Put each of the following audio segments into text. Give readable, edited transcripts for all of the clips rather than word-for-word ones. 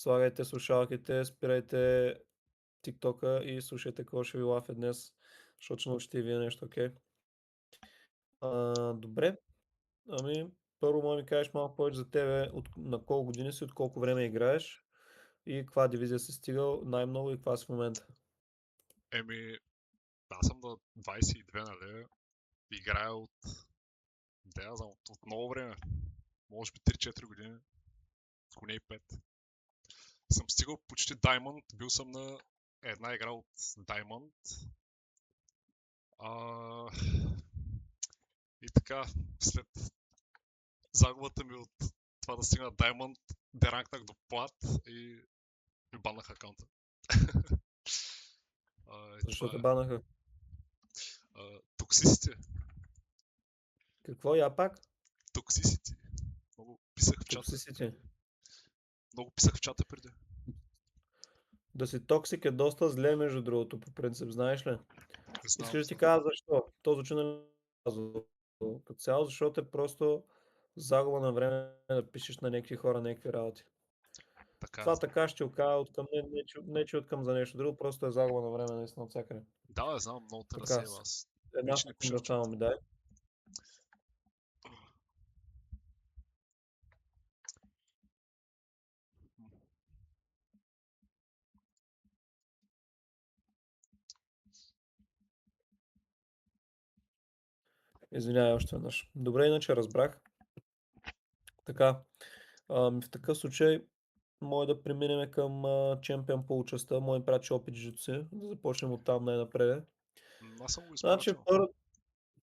Слагайте слушалките, спирайте тиктока и слушайте какво ще ви лафе днес, защото ще научите и вие нещо, окей? Добре, ами първо може да ми кажеш малко повече за тебе, на колко години си, от колко време играеш и каква дивизия си стигал най-много и каква си в момента. Еми, аз съм на 22, нали? Играя да я знам, от много време. Може би 3-4 години, ако не и 5. Съм стигал почти Diamond, бил съм на една игра от Diamond. А, и така, след загубата ми от това да стигна Diamond, деранкнах до плат и ми баннах акаунта. Защо Това те е. банаха? Токсисите. Какво я пак? Токсисите. Много писах в чата. Токсисите. Много писах в чата преди. Да си токсик е доста зле, между другото, по принцип, знаеш ли? Не знам, Искаш да ти знам. кажа защо? То звучи на като цяло, защото е просто загуба на време да пишеш на някакви хора някакви работи. Така. Това така ще окажа от към, не че от към за нещо друго, просто е загуба на време наистина от всякъде. Да, бе, знам, много те Така, разсейва. Аз една вече не пиша секунда в чата. само ми дай. Извинявай още веднъж. Добре, иначе разбрах. Така, в такъв случай може да преминем към чемпион по участта. Може да прачи опит жици, да започнем от там най-напред. Аз съм го Значи, изпращал. първо,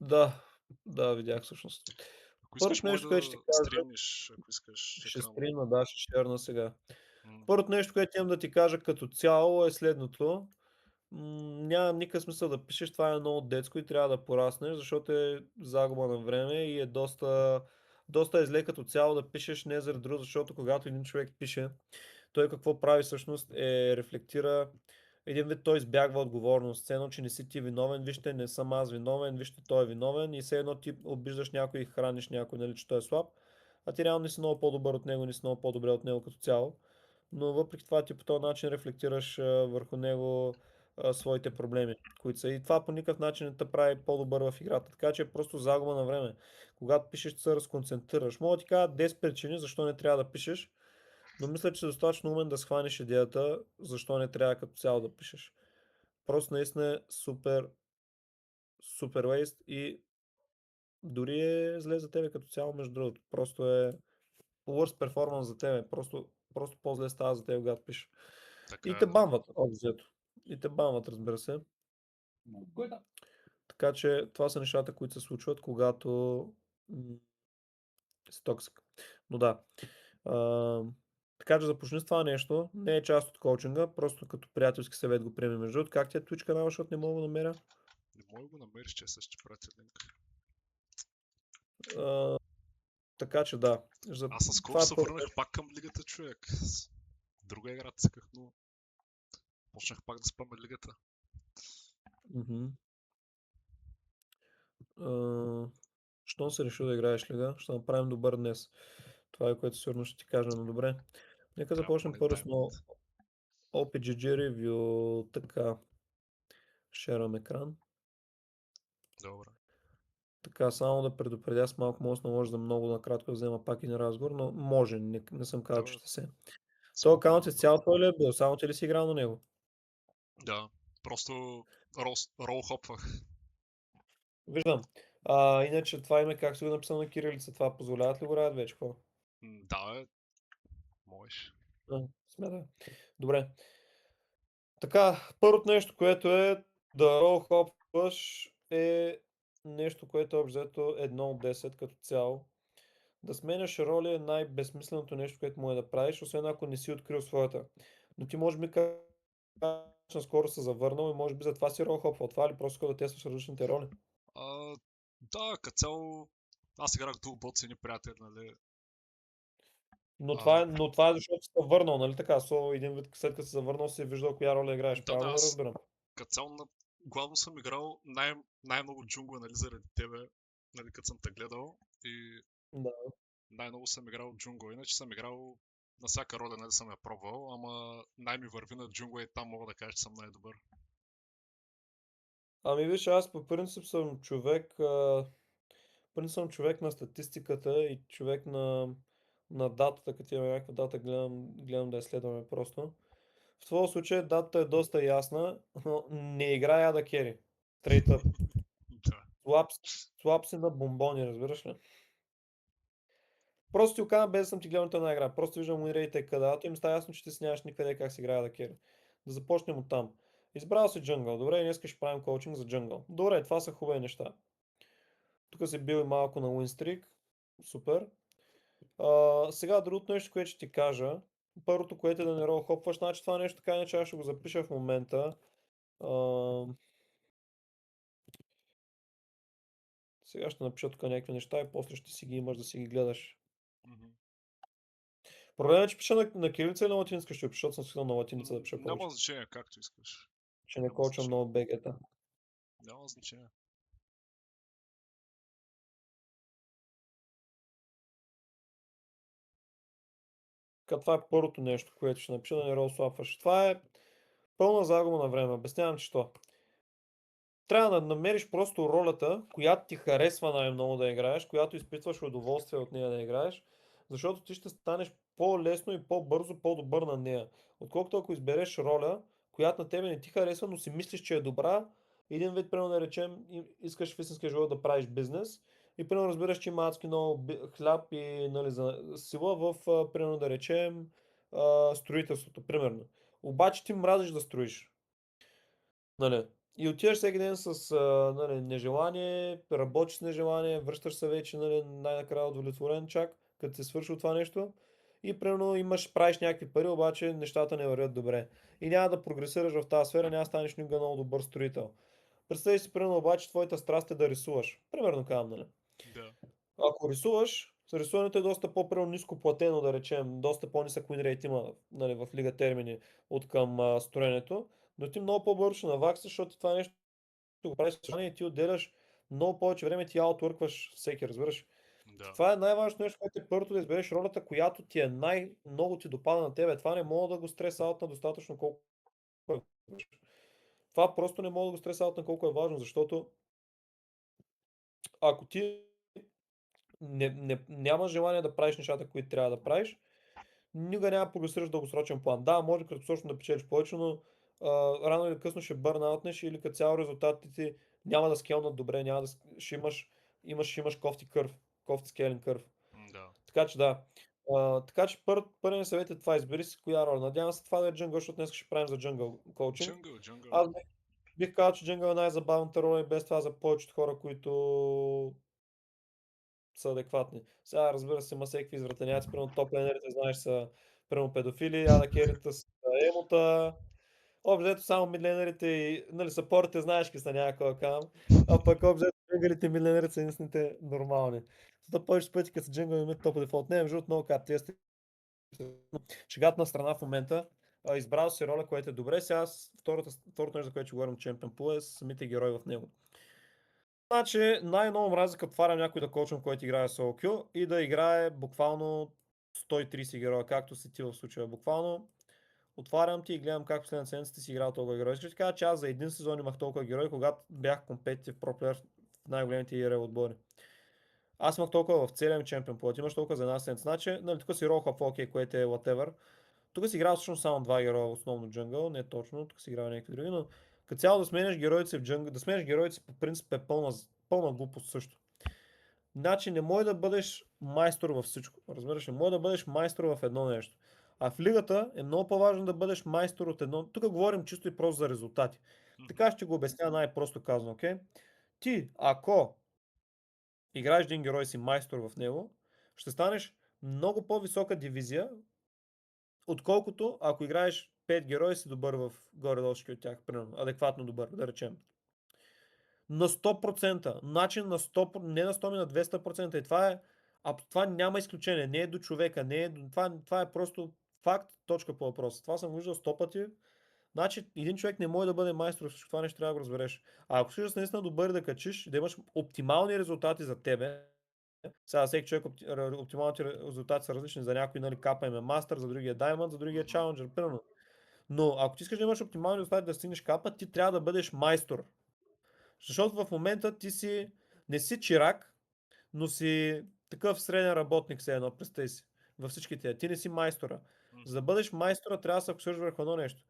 да, да, видях всъщност. Ако искаш, Първото може нещо, което ще да ти кажа, стримнеш, ако искаш ще екрана. стримна, да, ще шерна сега. М, Първото нещо, което имам да ти кажа като цяло е следното. Няма никакъв смисъл да пишеш, това е много детско и трябва да пораснеш, защото е загуба на време и е доста е зле като цяло да пишеш не заради друго, защото когато един човек пише, той какво прави всъщност е рефлектира един вид, той избягва отговорност. Все едно, че не си ти виновен, вижте, не съм аз виновен, вижте, той е виновен и все едно ти обиждаш някой и храниш някой, нали, че той е слаб, а ти реално не си много по-добър от него, не си много по-добре от него като цяло. Но въпреки това ти по този начин рефлектираш върху него своите проблеми, които са. И това по никакъв начин не те прави по-добър в играта. Така че е просто загуба на време. Когато пишеш, се разконцентрираш. Мога да ти кажа 10 причини защо не трябва да пишеш, но мисля, че си достатъчно умен да схванеш идеята, защо не трябва като цяло да пишеш. Просто наистина е супер, супер waste и дори е зле за тебе като цяло, между другото. Просто е worst performance за тебе. Просто по-зле става за теб, когато пишеш. така И е, те да. банват, общо взето. И те банват, разбира се. Така че това са нещата, които се случват, когато м, си токсик. Но да. А, така че започни с това нещо. Не е част от коучинга, просто като приятелски съвет го приеме между другото. Как ти е Twitch канала, защото не мога да намеря? Не мога да го намериш, че се ще пратя линк. А, така че да. Аз скоро Това е се първо върнах нещо. пак към лигата, човек. Друга игра цъках, но почнах пак да спаме лигата. Мгм. А, щом се решил да играеш лига, ще направим добър днес. Това е което сигурно ще ти кажа, но добре. Нека Трябва започнем поне първо с Diamond. OPGG Review. Така, шервам екран. Добре. Така, само да предупредя, аз малко може да се наложи да много накратко да взема пак и на разговор, но може, не съм казал, че Добре. ще се. То Спокойно акаунт е направо. цял той ли е бил, само ти ли си играл на него? Да. Просто рол хопвах. Виждам. Иначе това име как си го написал на кирилица, това позволяват ли го правят вече? Какво? Да, бе. Можеш. Смятай. Добре. Така, първото нещо, което е да ролхопваш е нещо, което е обзето 1 от 10 като цяло. Да сменяш роли е най-безсмисленото нещо, което може да правиш, освен ако не си открил своята. Но ти може би наскоро се завърнал и може би затова си ролхопвал. Това ли просто да тестваш различните роли? А, да, като цяло аз играх Toolbot с едни приятели, нали. А, Но това е защото си се върнал, нали така? Един вид след като си се завърнал си е виждал коя роля играеш. да, Правилно да аз разбирам. като цяло главно съм играл най-много джунгла, нали, заради тебе, нали, като съм те гледал и Да. най-много съм играл джунгла. Иначе съм играл на всяка роля не да съм я пробвал, ама най-ми върви на джунгла и там мога да кажа, че съм най-добър. Ами виж, аз по принцип съм човек, съм човек на статистиката и човек на датата, като има някаква дата, гледам да я следваме просто. В твоя случай датата е доста ясна, но не играй Ада Кери. Straight up. Да. Слаб, слаб си на бомбони, разбираш ли? Просто ти оказвам без да съм ти гледал нито една игра. Просто виждам уинрейте където и ми става ясно, че ти си нямаш никъде как се играе да кери. Да започнем от там. Избрал си джънгъл. Добре, днес ще правим коучинг за джънгъл. Добре, това са хубави неща. Тук си бил и малко на уинстрик. Супер. Сега другото нещо, което ще ти кажа. Първото, което е да не ролхопваш, значи това нещо така иначе аз ще го запиша в момента. А, Сега ще напиша тук някакви неща и после ще си ги имаш да си ги гледаш. Мгм. Проблемът е, че пиша на кирилица или на латинска ще го пиша, защото съм свикнал на латиница да пиша повече. Няма значение, както искаш. Че не Няма коучвам значение. много бегета. Няма значение. Така, това е първото нещо, което ще напиша да не ролсвапваш. Това е пълна загуба на време. Обяснявам, че то. Трябва да намериш просто ролята, която ти харесва най-много да играеш, която изпитваш удоволствие от нея да играеш, защото ти ще станеш по-лесно и по-бързо по-добър на нея. Отколкото ако избереш роля, която на тебе не ти харесва, но си мислиш, че е добра, един вид, примерно да речем, искаш в истинския живот да правиш бизнес и примерно разбираш, че има адски много хляб и нали, за сила в, примерно да речем, строителството, примерно. Обаче ти мразиш да строиш. Нали. И отиваш всеки ден с нали, нежелание, работиш с нежелание, връщаш се вече нали, най-накрая удовлетворен чак, като се свърши това нещо. И примерно правиш някакви пари, обаче нещата не вървят добре. И няма да прогресираш в тази сфера, няма да станеш никога много добър строител. Представи си, примерно, обаче твоята страст е да рисуваш. Примерно казвам, нали. Да. Ако рисуваш, рисуването е доста по-примерно ниско платено, да речем, доста по-нисък win rate има нали, в лига термини от към строенето, но ти много по-бързо ще наваксаш, защото това нещо го правиш и ти отделяш много повече време, ти аутворкваш всеки, разбираш. Да. Това е най-важното нещо, което е първото да избереш ролята, която ти е най-много ти допада на тебе. Това не мога да го стрес аут на достатъчно колко е. Това просто не мога да го стрес аут на колко е важно, защото ако ти нямаш желание да правиш нещата, които трябва да правиш, никога няма да прогресираш в дългосрочен план. Да, може краткосрочно да печелиш повече, но рано или късно ще бърнаутнеш или като цяло резултатите ти няма да скелнат добре, няма да, ще имаш кофти кърв, кофти скелен кърв. Да. Така че да. Така че първият съвет е това, избери си коя роля. Надявам се това да е джънгъл, защото днес ще правим за джънгъл коучинг. Джунгъл, джунгъл. Аз бих казал, че джънгъл е най-забавната роля и без това за повечето хора, които са адекватни. Сега, разбира се, има всеки извратеняци, примерно топ лейнерите, знаеш, са примерно педофили, ада керите са емота. Обзето само мидленерите и, нали, съпортите знаеш какви са някаква кам, а пък обзето джунглите и мидленерите са единствените нормални. Зато повече пъти, като са джунгъл имат топ дефолт. Не, между много карти. Шегата на страна в момента. Избрал си роля, което е добре. Сега второто нещо, за което ще говорим Champion Pool е самите герои в него. Значи най-много мразя като отварям някой да коучвам, който играе соло queue и да играе буквално 130 героя, както си ти в случая. Буквално отварям ти и гледам как последната седмица ти си играл толкова герои. Ще ти кажа, че аз за един сезон имах толкова герои, когато бях компетитив проплеер в най-големите IRL отбори. Аз имах толкова в целия ми чемпион плат, имаш толкова за една седмица. Значи, нали, тук си ролха в окей, което е whatever. Тук си играл всъщност само два героя, основно джунгъл, не точно, тук си играл някакви други, но като цяло да сменяш героите си в джунгъл, да сменяш героите си по принцип е пълна глупост също. Значи не може да бъдеш майстор във всичко. Разбираш, не може да бъдеш майстор в едно нещо. А в лигата е много по-важно да бъдеш майстор от едно. Тук говорим чисто и просто за резултати. Така ще го обясня най-просто казано, окей? Ти, ако играеш един герой си майстор в него, ще станеш много по-висока дивизия, отколкото ако играеш 5 герои си добър в горе-долу от тях, примерно, адекватно добър, да речем. На 100%, начин на 100%, не на 100, на 200%. И това няма изключение, не е до човека, не е това е просто факт, точка по въпроса. Това съм виждал 100 пъти. Значи един човек не може да бъде майстор, всичко това нещо трябва да го разбереш. А ако искаш наистина добър да качиш, да имаш оптимални резултати за тебе, Сега всеки човек оптималните резултати са различни. За някой, нали, капа им е мастър, за другия е Diamond, за другия е Мгм. Challenger, примерно. Но ако ти искаш да имаш оптимални резултати да стигнеш капа, ти трябва да бъдеш майстор. Защото в момента ти си, не си чирак, но си такъв среден работник, все едно, представи си. Във всички тия. Ти не си майстора. За да Мгм. бъдеш майстора, трябва да се фокусираш върху едно нещо.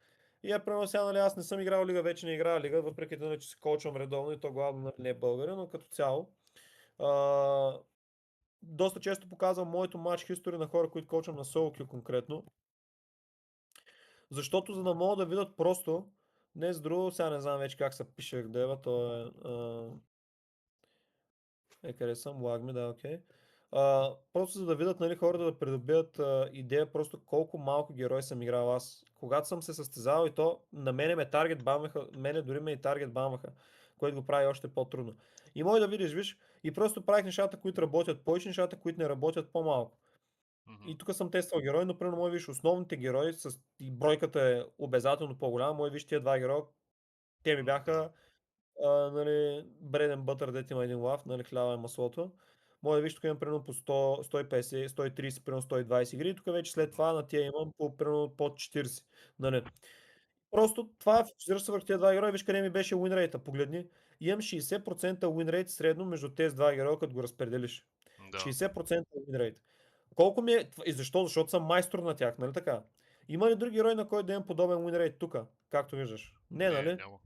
И я примерно сега, нали, аз не съм играл лига, вече не играя лига, въпреки нали, че си коучвам редовно и то главно нали, не е българин, но като цяло. А, доста често показвам моето матч history на хора, които коучвам на solo queue конкретно. Защото за да могат да видят просто, не с друго, сега не знам вече как се пише в дева, то е... къде съм? Лагми, да, окей. Просто за да видят нали, хората да придобият идея просто колко малко герои съм играл аз. Когато съм се състезавал и то на мене ме таргет бамваха, мене дори ме и таргет бамваха, което го прави още по-трудно. И може да видиш, виж, и просто правих нещата, които работят повече, нещата, които не работят по-малко. Мгм. И тук съм тествал герои, но примерно, може виж, основните герои с и бройката е обязателно по-голяма, може виж тия два героя, те ми Да. бяха нали, бреден бътър, дете има един лав, нали, хляба е маслото. Може да виж, тук имам примерно по 100, 150, 130, примерно 120 игри. Тук вече след Мгм. това на тия имам по примерно под 40. Нали. Просто това е фокусираш се върху тези два героя. Виж къде ми беше win погледни. Имам 60% win средно между тези два героя, като го разпределиш. Да. 60% win. Колко ми е... И защо? Защото съм майстор на тях, нали така? Има ли друг герой, на който да имам подобен win тук, както виждаш? Не, Не, нали? няма.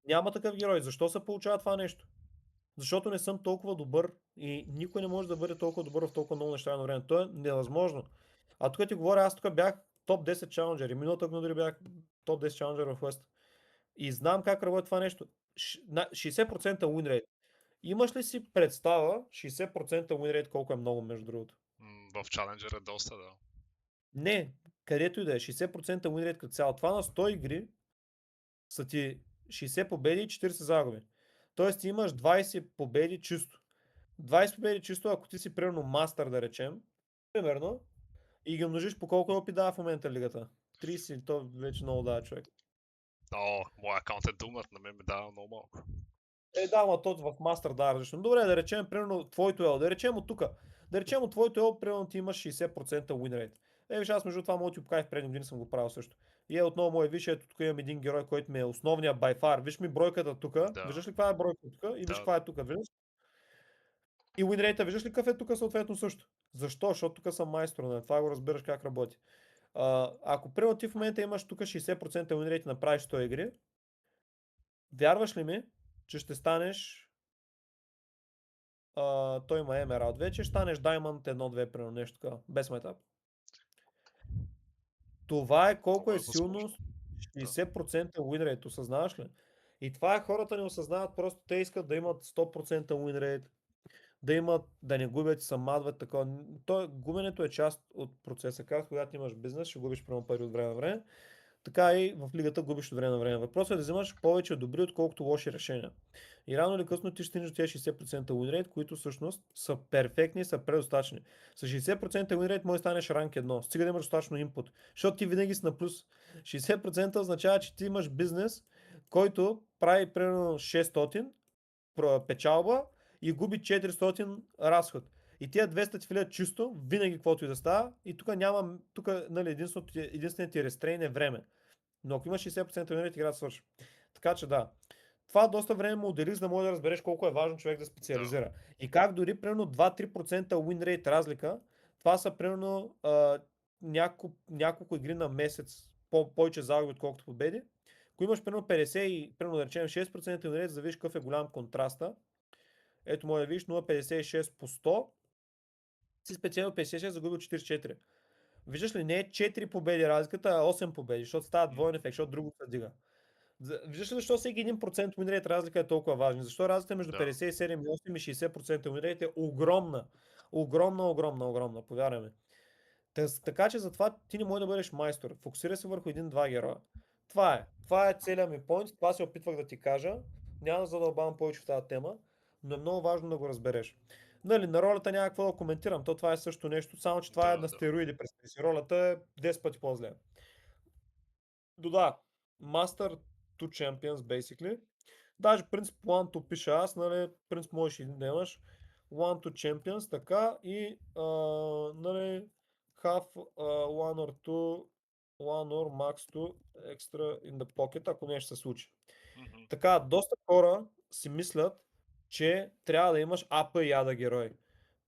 Няма такъв герой. Защо се получава това нещо? Защото не съм толкова добър и никой не може да бъде толкова добър в толкова много неща на време. То е невъзможно. А тук ти говоря, аз тук бях топ 10 чаленджери. Миналата година дори бях топ 10 чаленджер в West. И знам как работи това нещо. 60% win rate. Имаш ли си представа 60% win rate колко е много между другото? В Challenger е доста, да. Не, където и да е. 60% win rate като цяло. Това на 100 игри са ти 60 победи и 40 загуби. Тоест ти имаш 20 победи чисто. 20 победи чисто, ако ти си примерно мастър, да речем, примерно, и ги умножиш по колко опит дава в момента лигата. 30, то вече много дава човек. О, моя акаунт е думнат, на мен ми дава много малко. Да, ама то в мастър дава различно. Добре, да речем, примерно, твоето ел, да речем от тук. Да речем от твоето ел, примерно ти имаш 60% win rate. Виж, аз между това мога да ти покажа в предни години съм го правил също. И е отново мой, виж, ето тук имам един герой, който ми е основния by far. Виж ми бройката тук. Да, Виждаш ли каква е бройката тук? И виж да, каква да. е тук. Виждаш? И win rate, виждаш ли какъв е тук съответно също? Защо? Защото тук съм майстор, на това го разбираш как работи. Ако примерно ти в момента имаш тук 60% win rate и направиш 100 игри, вярваш ли ми, че ще станеш той има Emerald вече, ще станеш Diamond 1-2, примерно нещо така, без метап. Това е колко Много е е силно възможно. Да. 60% win rate, осъзнаваш ли? И това е хората не осъзнават, просто те искат да имат 100% win rate, да имат, да не губят и се мадват такова. Губенето е част от процеса. Както когато имаш бизнес, ще губиш прямо пари от време на време. Така и в лигата губиш от време на време. Въпросът е да вземаш повече добри, отколкото лоши решения. И рано или късно ти ще стигнеш до тези 60% win rate, които всъщност са перфектни и са предостатъчни. С 60% win rate може да станеш ранк 1, стига да имаш достатъчно инпут, защото ти винаги си на плюс. 60% означава, че ти имаш бизнес, който прави примерно 600 печалба и губи 400 разход. И тия 200 ти влияят чисто, винаги каквото и да става. И тук няма, тук нали, единственият ти рестрейн е време. Но ако имаш 60% вин рейт, играта свърши. Така че да. Това доста време му отдели, за да може да разбереш колко е важно човек да Да. специализира. И как дори примерно 2-3% win rate разлика, това са примерно няколко игри на месец, повече загуби, отколкото победи. Ако имаш примерно 50 и примерно да речем 6% win rate, за да видиш какъв е голям контраста. Ето може да видиш 0,56 по 100, си специално 56, загубил 44. Виждаш ли, не е 4 победи разликата, а 8 победи, защото става М, двоен ефект, защото друго се дига. Виждаш ли защо всеки 1% win rate разлика е толкова важна? Защо разликата между Да. 57,8 и 60% win rate е огромна? Огромна, огромна, огромна, повярвай ми. Така че затова ти не можеш да бъдеш майстор. Фокусирай се върху един-два героя. Това е. Това е целият ми поинт. Това се опитвах да ти кажа. Няма да задълбавам повече в тази тема, но е много важно да го разбереш. Нали, на ролята няма какво да коментирам. То това е също нещо, само че това е Да, на да. стероиди. Представи си. Ролята е 10 пъти по-зле. Да, Master to Champions, basically. Даже принцип план то пиша аз, нали, принцип можеш един да имаш. one to champions, така и нали, have one or two, one or max two extra in the pocket, ако нещо се случи. Мгм. Така, доста хора си мислят, че трябва да имаш АП и АДА герой.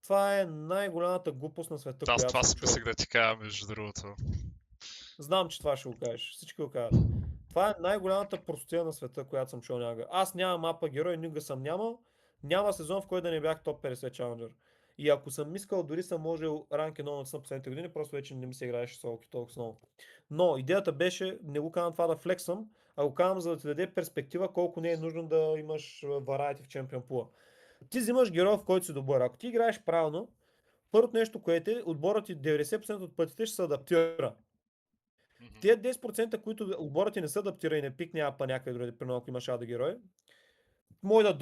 Това е най-голямата глупост на света, Аз която това съм си чувал. мислех да ти кажа, между другото. Знам, че това ще го кажеш. Всички го казват. Това е най-голямата простотия на света, която съм чул някога. Аз нямам апа герой, никога съм нямал. Няма сезон, в който да не бях топ 50 чаленджър. И ако съм искал, дори съм можел ранк 1 на последните години, просто вече не ми се играеше солки толкова много. Но идеята беше, не го казвам това да флексам, а го казвам за да ти даде перспектива колко не е нужно да имаш variety в чемпион пула. Ти взимаш герой, в който си добър. Ако ти играеш правилно, първото нещо, което е, отборът ти 90% от пътите ще се адаптира. Мгм. Те 10%, които отборът ти не са адаптира и не пикне апа някъде другаде, примерно ако имаш ада герой, може да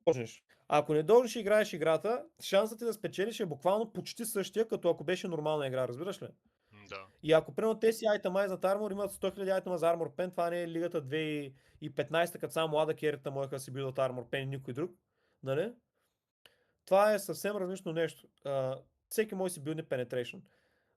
дължиш. А ако не дължиш и играеш играта, шансът ти да спечелиш е буквално почти същия, като ако беше нормална игра, разбираш ли? Да. И ако примерно те си айтемайзнат армор, имат 100 000 айтема за армор пен, това не е лигата 2015, като само млада керита можеха да си бидат армор пен и никой друг. Нали? Това е съвсем различно нещо. Всеки може да си билне penetration.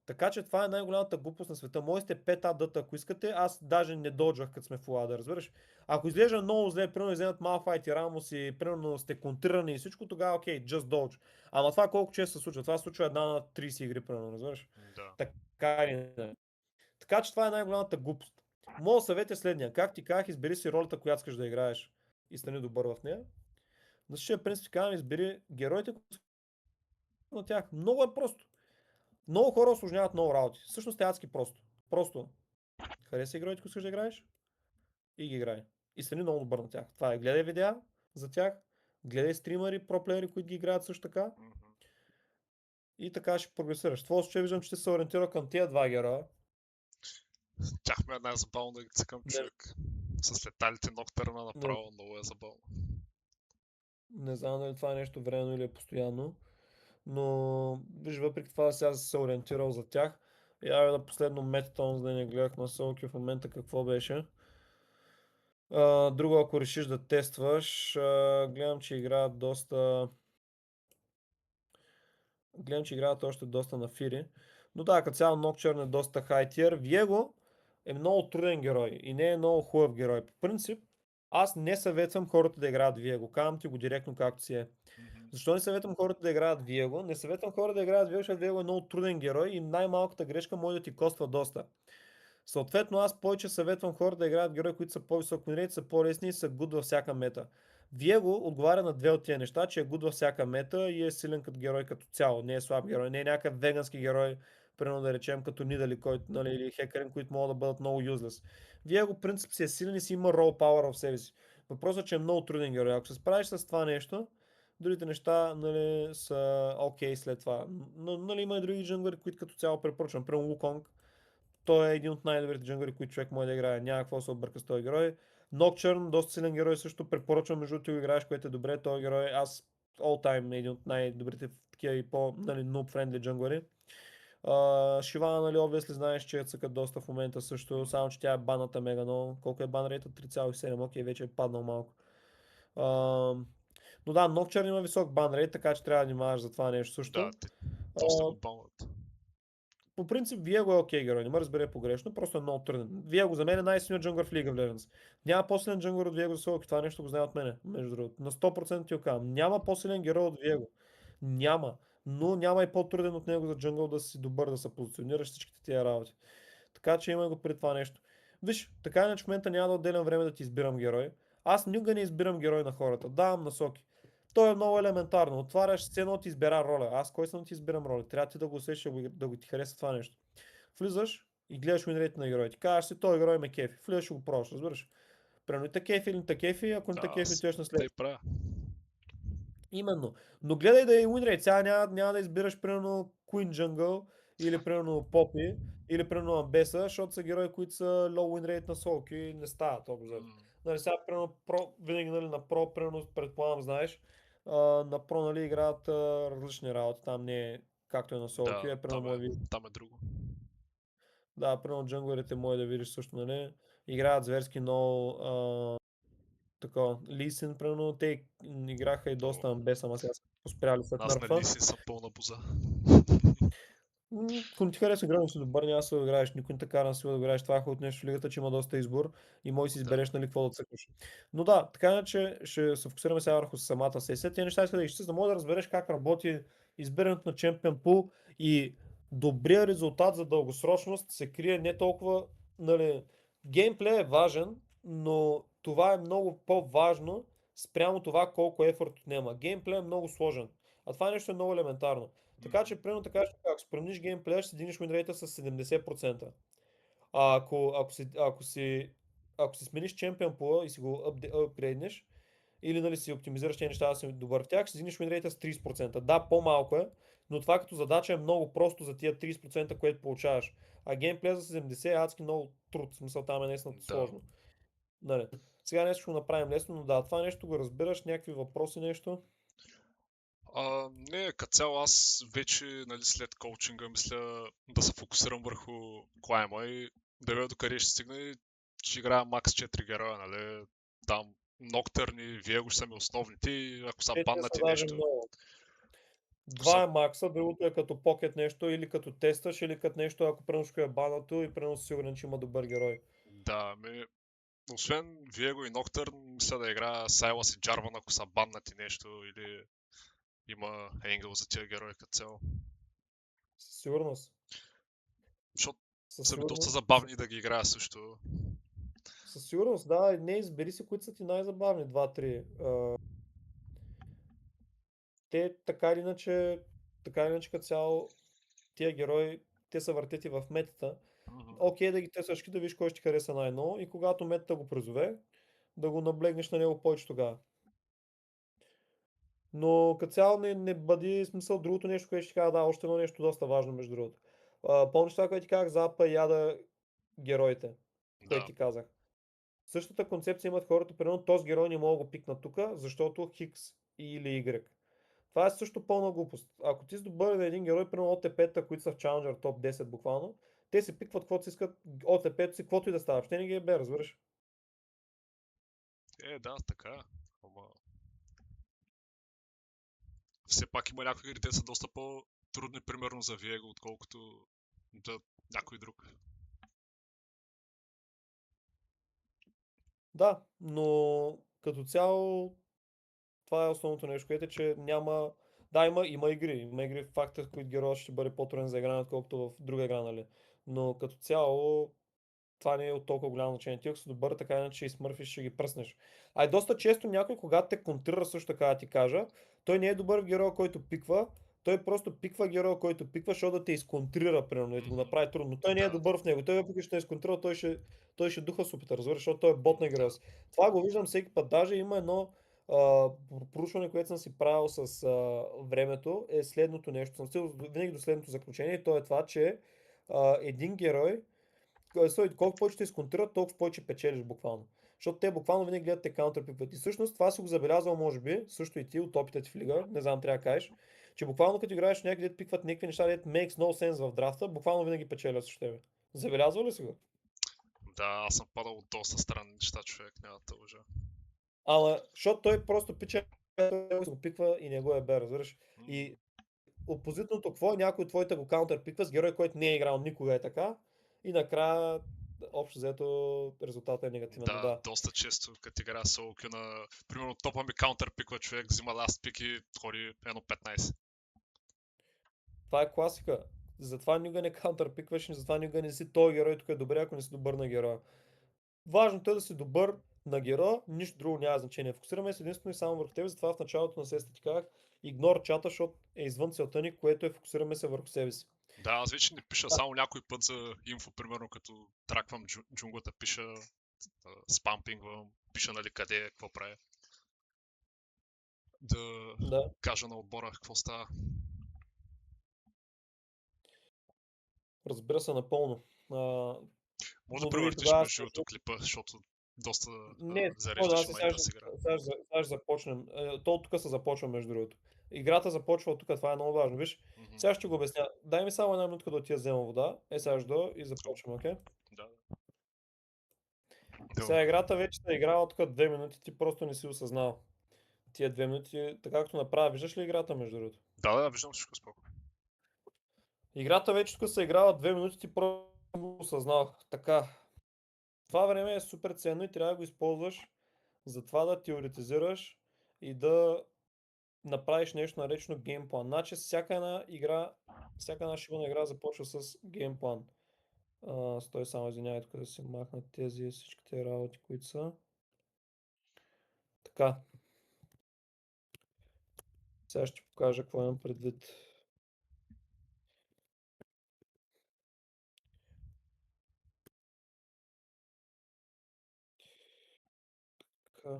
Така че това е най-голямата глупост на света. Моите 5 адата, ако искате, аз даже не доджах, като сме в лада, разбираш. Ако изглежда много зле, примерно вземат Malphite и Рамос и примерно сте контрирани и всичко, тогава окей, just dodge. Ама това колко често се случва? Това се случва една на 30 игри, примерно, разбираш. Да. Така или не. Така че това е най-голямата глупост. Моят съвет е следния. Как ти казах, избери си ролята, която искаш да играеш и стани добър в нея. На същия принцип казвам, избери героите, които са на тях. Много е просто. Много хора осложняват много работи. Всъщност е адски просто. Просто хареса игрите, които искаш да играеш и ги играй. И стани много добър на тях. Това е гледай видеа за тях, гледай стримери, проплеери, които ги играят също така Мгм. и така ще прогресираш. В твоя случай виждам, че ти се ориентира към тия два героя. Тях ми е най-забавно да ги цъкам, Не, човек. С леталите ноктърна не, направо много е забавно. не знам дали това е нещо временно или е постоянно, но виж, въпреки това сега се ориентирал за тях. Я да последно метатон, за да не гледах на Солки в момента какво беше. Друго, ако решиш да тестваш, гледам, че играят доста. Гледам, че играят още доста на Фири. Но да, като цяло Nocturne е доста хай тир. Viego е много труден герой и не е много хубав герой. По принцип, аз не съветвам хората да играят Viego. Казвам ти го директно както си е. Мгм. Защо не съветвам хората да играят Viego? Не съветвам хората да играят Viego, защото Viego е много труден герой и най-малката грешка може да ти коства доста. Съответно, аз повече съветвам хора да играят герои, които са по-високо рейт, са по-лесни и са гуд във всяка мета. Viego отговаря на две от тия неща, че е гуд във всяка мета и е силен като герой като цяло. Не е слаб герой, не е някакъв вегански герой, примерно да речем като Нидали, който, нали, или Хекарин, които могат да бъдат много юзлес. Viego в принцип си е силен и си има рол пауър в себе си. Въпросът е, че е много труден герой. Ако се справиш с това нещо, другите неща, нали, са окей след това. Но, нали, има и други джунглери, които като цяло препоръчвам. Примерно Wukong, той е един от най-добрите джангъри, които човек може да играе. Няма какво да се обърка с този герой. Nocturne, доста силен герой, също препоръчвам между другото го играеш, което е добре. Този герой, аз all time е един от най-добрите такива и по, нали, noob-friendly джанглери. Шивана, нали, obviously знаеш, че е цъкат доста в момента също, само че тя е баната мега много. Колко е бан рейта? 3,7, окей, вече е паднал малко. А, но да, Nocturne има висок бан рейт, така че трябва да внимаваш за това нещо Да, също. те А, доста го балват. По принцип, Viego е окей герой, не ме разбере погрешно, просто е много труден. Viego за мен е най-силният джунгър в League of Legends. Няма по-силен джунгър от Viego за Солки, това нещо го знае от мене, между другото. На 100% ти го казвам. Няма по-силен герой от Viego. Няма. Но няма и по-труден от него за джунгъл да си добър, да се позиционираш всичките тия работи. Така че има го при това нещо. Виж, така иначе в момента няма да отделям време да ти избирам герой. Аз никога не избирам герой на хората. Давам насоки. То е много елементарно. Отваряш сцена, ти избира роля. Аз кой съм да ти избирам роля? Трябва ти да го усещаш, да го ти хареса това нещо. Влизаш и гледаш уинрейт на героите. Казваш си, този герой ме кефи. Влизаш и го пробваш, разбираш. Примерно те кефи или не те кефи, ако не Да, те кефи, аз отиваш на тъй следващия. правя. Именно. Но гледай да е уинрейт. Сега няма да избираш примерно Queen Jungle или примерно Poppy или примерно Ambessa, защото са герои, които са low win rate на солки и не стават общо. М, Нали, сега примерно винаги нали, на Pro, примерно предполагам знаеш, на Pro нали, играят различни работи. Там не е както е на солки, Да, примерно може да видиш. там е друго. Да, примерно джанглерите може да видиш също, нали, играят зверски много такова. Лисин, примерно, те играха и О, доста амбес, ама сега са успяли след аз на нърфа. Лисин съм пълна боза. Ако не ти харесва игра, но си добър, няма да се играеш. Никой не те кара на сила да играеш. Това е хубаво нещо в лигата, че има доста избор и можеш да си Да. избереш нали какво да цъкаш. Но да, така иначе ще се фокусираме сега върху самата сесия. Тези неща иска да изчистя, за да можеш да разбереш как работи избирането на Champion Pool и добрия резултат за дългосрочност се крие не толкова, нали, геймплей е важен, но това е много по-важно спрямо това колко ефорт отнема. Геймплей е много сложен, а това нещо е много елементарно. Така Мгм. че, примерно така, ако спремниш геймплея, ще си дигнеш win с 70%. А ако си смениш Champion Pool и си го апгрейднеш, или нали си оптимизираш тези неща да си добър в тях, ще дигнеш win с 30%. Да, по-малко е, но това като задача е много просто за тия 30%, което получаваш. А геймплея за 70 е адски много труд, в смисъл там е наистина Да. сложно. Нали. Сега нещо ще го направим лесно, но да, това нещо го разбираш, някакви въпроси, нещо. Не, като цяло аз вече, нали, след коучинга мисля да се фокусирам върху клайма и да видя докъде ще стигне и ще играя макс 4 героя, нали. Там Ноктърни, Виего ще са ми основните и ако са Те са баннати даже нещо, много. ако са... Два е макса, другото е като покет нещо, или като тестваш, или като нещо, ако преноско е банато и пренос сигурен, че има добър герой. Да, освен Виего и Ноктърн, мисля да играя Сайлас и Джарван, ако са баннати нещо или има енгъл за тия герои като цяло. Със сигурност. Защото Със са ми доста сигурност. забавни да ги играя също. Със сигурност, да. Не, избери си, които са ти най-забавни. Два-три. Те така или иначе като цяло, тия герои, те са въртети в метата. Мгм. Окей, да ги тестваш, да виж кой ще ти хареса най-ново и когато метата го призове, да го наблегнеш на него повече тогава. Но като цяло не бъди смисъл другото нещо, което ще ти кажа, да, още едно нещо доста важно между другото. Помниш това, което ти казах за апа яда героите, което Да. ти казах. Същата концепция имат хората, примерно този герой не мога да го пикна тук, защото Хикс или Y. Това е също пълна глупост. Ако ти си добър на един герой, примерно ОТП-та, които са в Challenger топ 10 буквално, те си пикват каквото си искат, ОТП-то си, каквото и да става. Ще не ги е бе, разбираш. Да, така е. Ама все пак има някои игри, те са доста по-трудни, примерно за Viego, отколкото за някой друг. Да, но като цяло това е основното нещо, което е, че няма... Да, има игри. Има игри в факта, в които героят ще бъде по-труден за игране, отколкото в друга игра, нали? Но като цяло това не е от толкова голямо значение. Ти ако си добър, така иначе и смърфиш, ще ги пръснеш. А и доста често някой, когато те контрира също така да ти кажа, той не е добър в героя, който пиква, той просто пиква героя, който пиква, защото да те изконтрира, примерно, и да го Мгм. направи трудно. Но той не е Да, да. добър в него. Той въпреки, че те е изконтрира, той ще духа с опита, разбираш, защото той е бот на героя Да. си. Това го виждам всеки път. Даже има едно проучване, което съм си правил с времето, е следното нещо. Съм стигал винаги до следното заключение и то е това, че един герой, колко повече те изконтрират, толкова повече печелиш буквално. Защото те буквално винаги гледат те каунтерпикват. И всъщност това си го забелязал, може би, също и ти от опита ти в лига, не знам, трябва да кажеш, че буквално като играеш някъде, дето пикват някакви неща, дето makes no sense в драфта, буквално винаги печелят срещу тебе. Забелязва ли си го? Да, аз съм падал от доста странни неща, човек, няма да лъжа. Ама, защото той просто пича, той го пиква и не го е бе, разбираш. М, И опозитното, какво е някой от твоите го каунтер пиква с герой, който не е играл никога е така. И накрая, общо взето, резултатът е негативен, но Да, да. доста често, като играя соло на... Примерно топа ми каунтер пиква човек, взима ласт пик и ходи 1.15. Това е класика. Затова никога не каунтерпикваш, и затова никога не си този герой, тук е добре, ако не си добър на героя. Важното е да си добър на героя, нищо друго няма значение. Фокусираме се единствено и само върху тебе, затова в началото на сесията ти казах, игнор чата, защото е извън целта ни, което е фокусираме се върху себе си. Да, аз вече не пиша само някой път за инфо, примерно като траквам джунглата, пиша, спампингвам, пиша нали къде е, какво прави. Да Да, кажа на отбора какво става. разбира се напълно. Може да Но дори превъртиш тогава между другото клипа, защото доста не, спокойно, зареждаш аз и и ма сега и да ще, се игра. сега ще започнем. То от тук се започва, между другото. Играта започва от тук, това е много важно. Виж, Мгм. сега ще го обясня. Дай ми само една минутка да отида взема вода. Сега ще дойда и О, започвам, окей? да. Да, Сега играта вече се играла тук 2 минути, ти просто не си осъзнал. Тия 2 минути, така както направя, виждаш ли играта между другото? Да, виждам всичко спокойно. Играта вече тук се играла 2 минути, ти просто го осъзнал. Така. Това време е супер ценно и трябва да го използваш за това да теоретизираш и да направиш нещо наречено геймплан. Значи всяка една шибана игра започва с геймплан. Стой само, извинявай, тук да си махна тези всичките работи, които са. Така, сега ще покажа какво имам предвид. Така.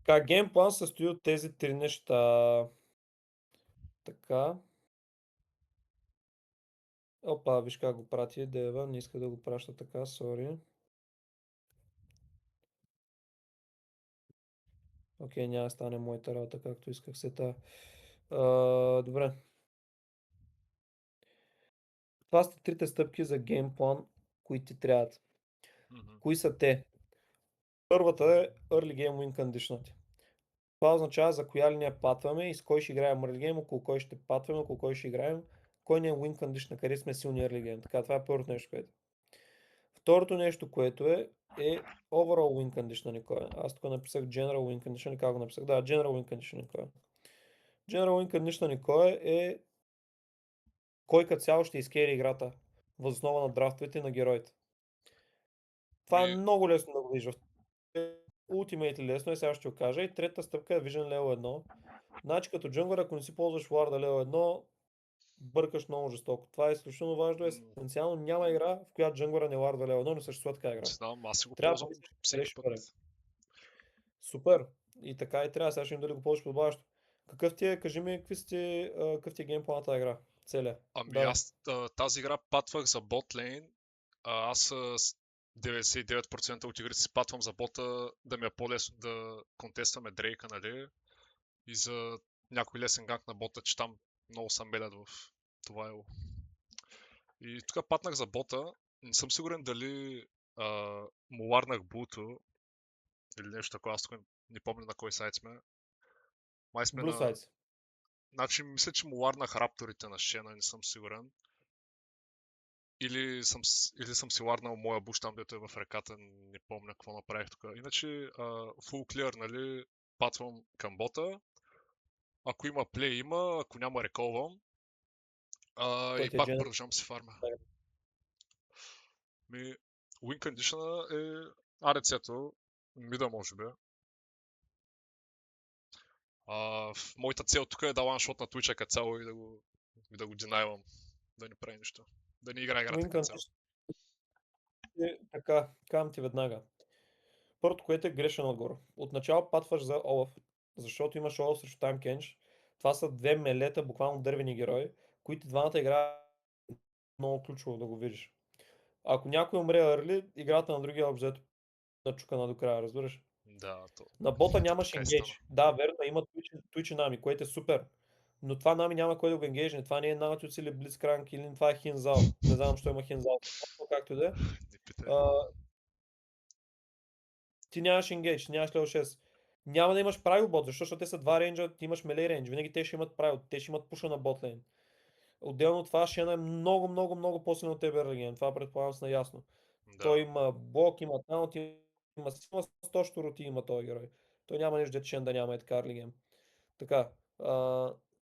Така, геймплан се състои от тези три неща. Така. Опа, виж как го прати Дева, не иска да го праща така, сори. Окей, няма да стане моята работа, както исках сета. Добре. Това са трите стъпки за геймплан, които ти трябват. Мгм. Кои са те? Първата е Early Game Win Condition. Това означава за коя линия патваме и с кой ще играем early game, около кой ще патваме, около кой ще играем, кой ни е win condition, къде сме силни early game. Така, това е първото нещо, което. Второто нещо, което е overall win condition ни кой е. Аз тук написах general win condition, как го написах? Да, general win condition ни кой е. General win condition ни кой е кой като цяло ще изкери играта въз основа на драфтовете на героите. Това е Ми, много лесно да го видиш. Ultimate лесно е, сега ще го кажа. И третата стъпка е Vision Level 1. Значи като джунгър, ако не си ползваш Ward Level 1, бъркаш много жестоко. Това е изключително важно, есенциално. Няма игра, в която джунгъра не варда леvel 1, не съществува така игра. знам, аз си го Трябва да ползвам мислиш къде всеки ще път. бъде. Супер. И така и трябва. Сега ще им дали го ползваш подобаващо. Какъв ти е, кажи ми, какъв ти е геймплан на тази игра? Целия. Ами Давай. аз тази игра патвах за бот лейн. Аз с 99% от игрите си патвам за бота, да ми е по-лесно да контестваме Дрейка, нали? И за някой лесен ганг на бота, че там много съм белят в това ело. И тук патнах за бота. Не съм сигурен дали му ларнах буто или нещо такова. Аз тук не помня на кой сайт сме. Май сме Blue на... Sides. Значи, мисля, че му ларнах рапторите на Шена, не съм сигурен. Или съм си ларнал моя буш там, дето е в реката, не помня какво направих тук. Иначе, full clear, нали, патвам към бота. Ако има плей, има, ако няма, реколвам. Кой И ти е пак Gen? продължавам си фарма. Ми, win condition е АДЦ-то, мида може би. Моята цел тук е да ланшот на Twitch като цяло и да го динайвам. Да не прави нищо. Да не играе играта Win като цяло. Condition е така, казвам ти веднага. Първото, което е грешен отговор. Отначало патваш за Олаф, защото имаш Олаф срещу Time Kench. Това са две мелета, буквално дървени герои, които двамата играят много ключово да го видиш. Ако някой умре early, играта на другия обзето начукана до края, разбираш? Да, На бота то нямаш така и стана. engage. Да, верно, има Twitch и Nami, което е супер. Но това Nami няма кой да го енгейджне. Това не е Nautilus или Blitzcrank или това е Хинзал. Не знам, защо има Хинзал. Както и да е. Не питай. А, Ти нямаш engage, нямаш level 6. Няма да имаш правил бот, защото те са два рейнджа, ти имаш мелей рейндж. Винаги те ще имат правил, те ще имат пуша на бот лейн. Отделно от това, Шена е много, много, много по-силен от тебе Реген. Това предполагам са наясно. Той Да. има блок, има таунт, има сила, 100 щуроти има този герой. Той няма нещо, дето Шен да няма е така early game. Така.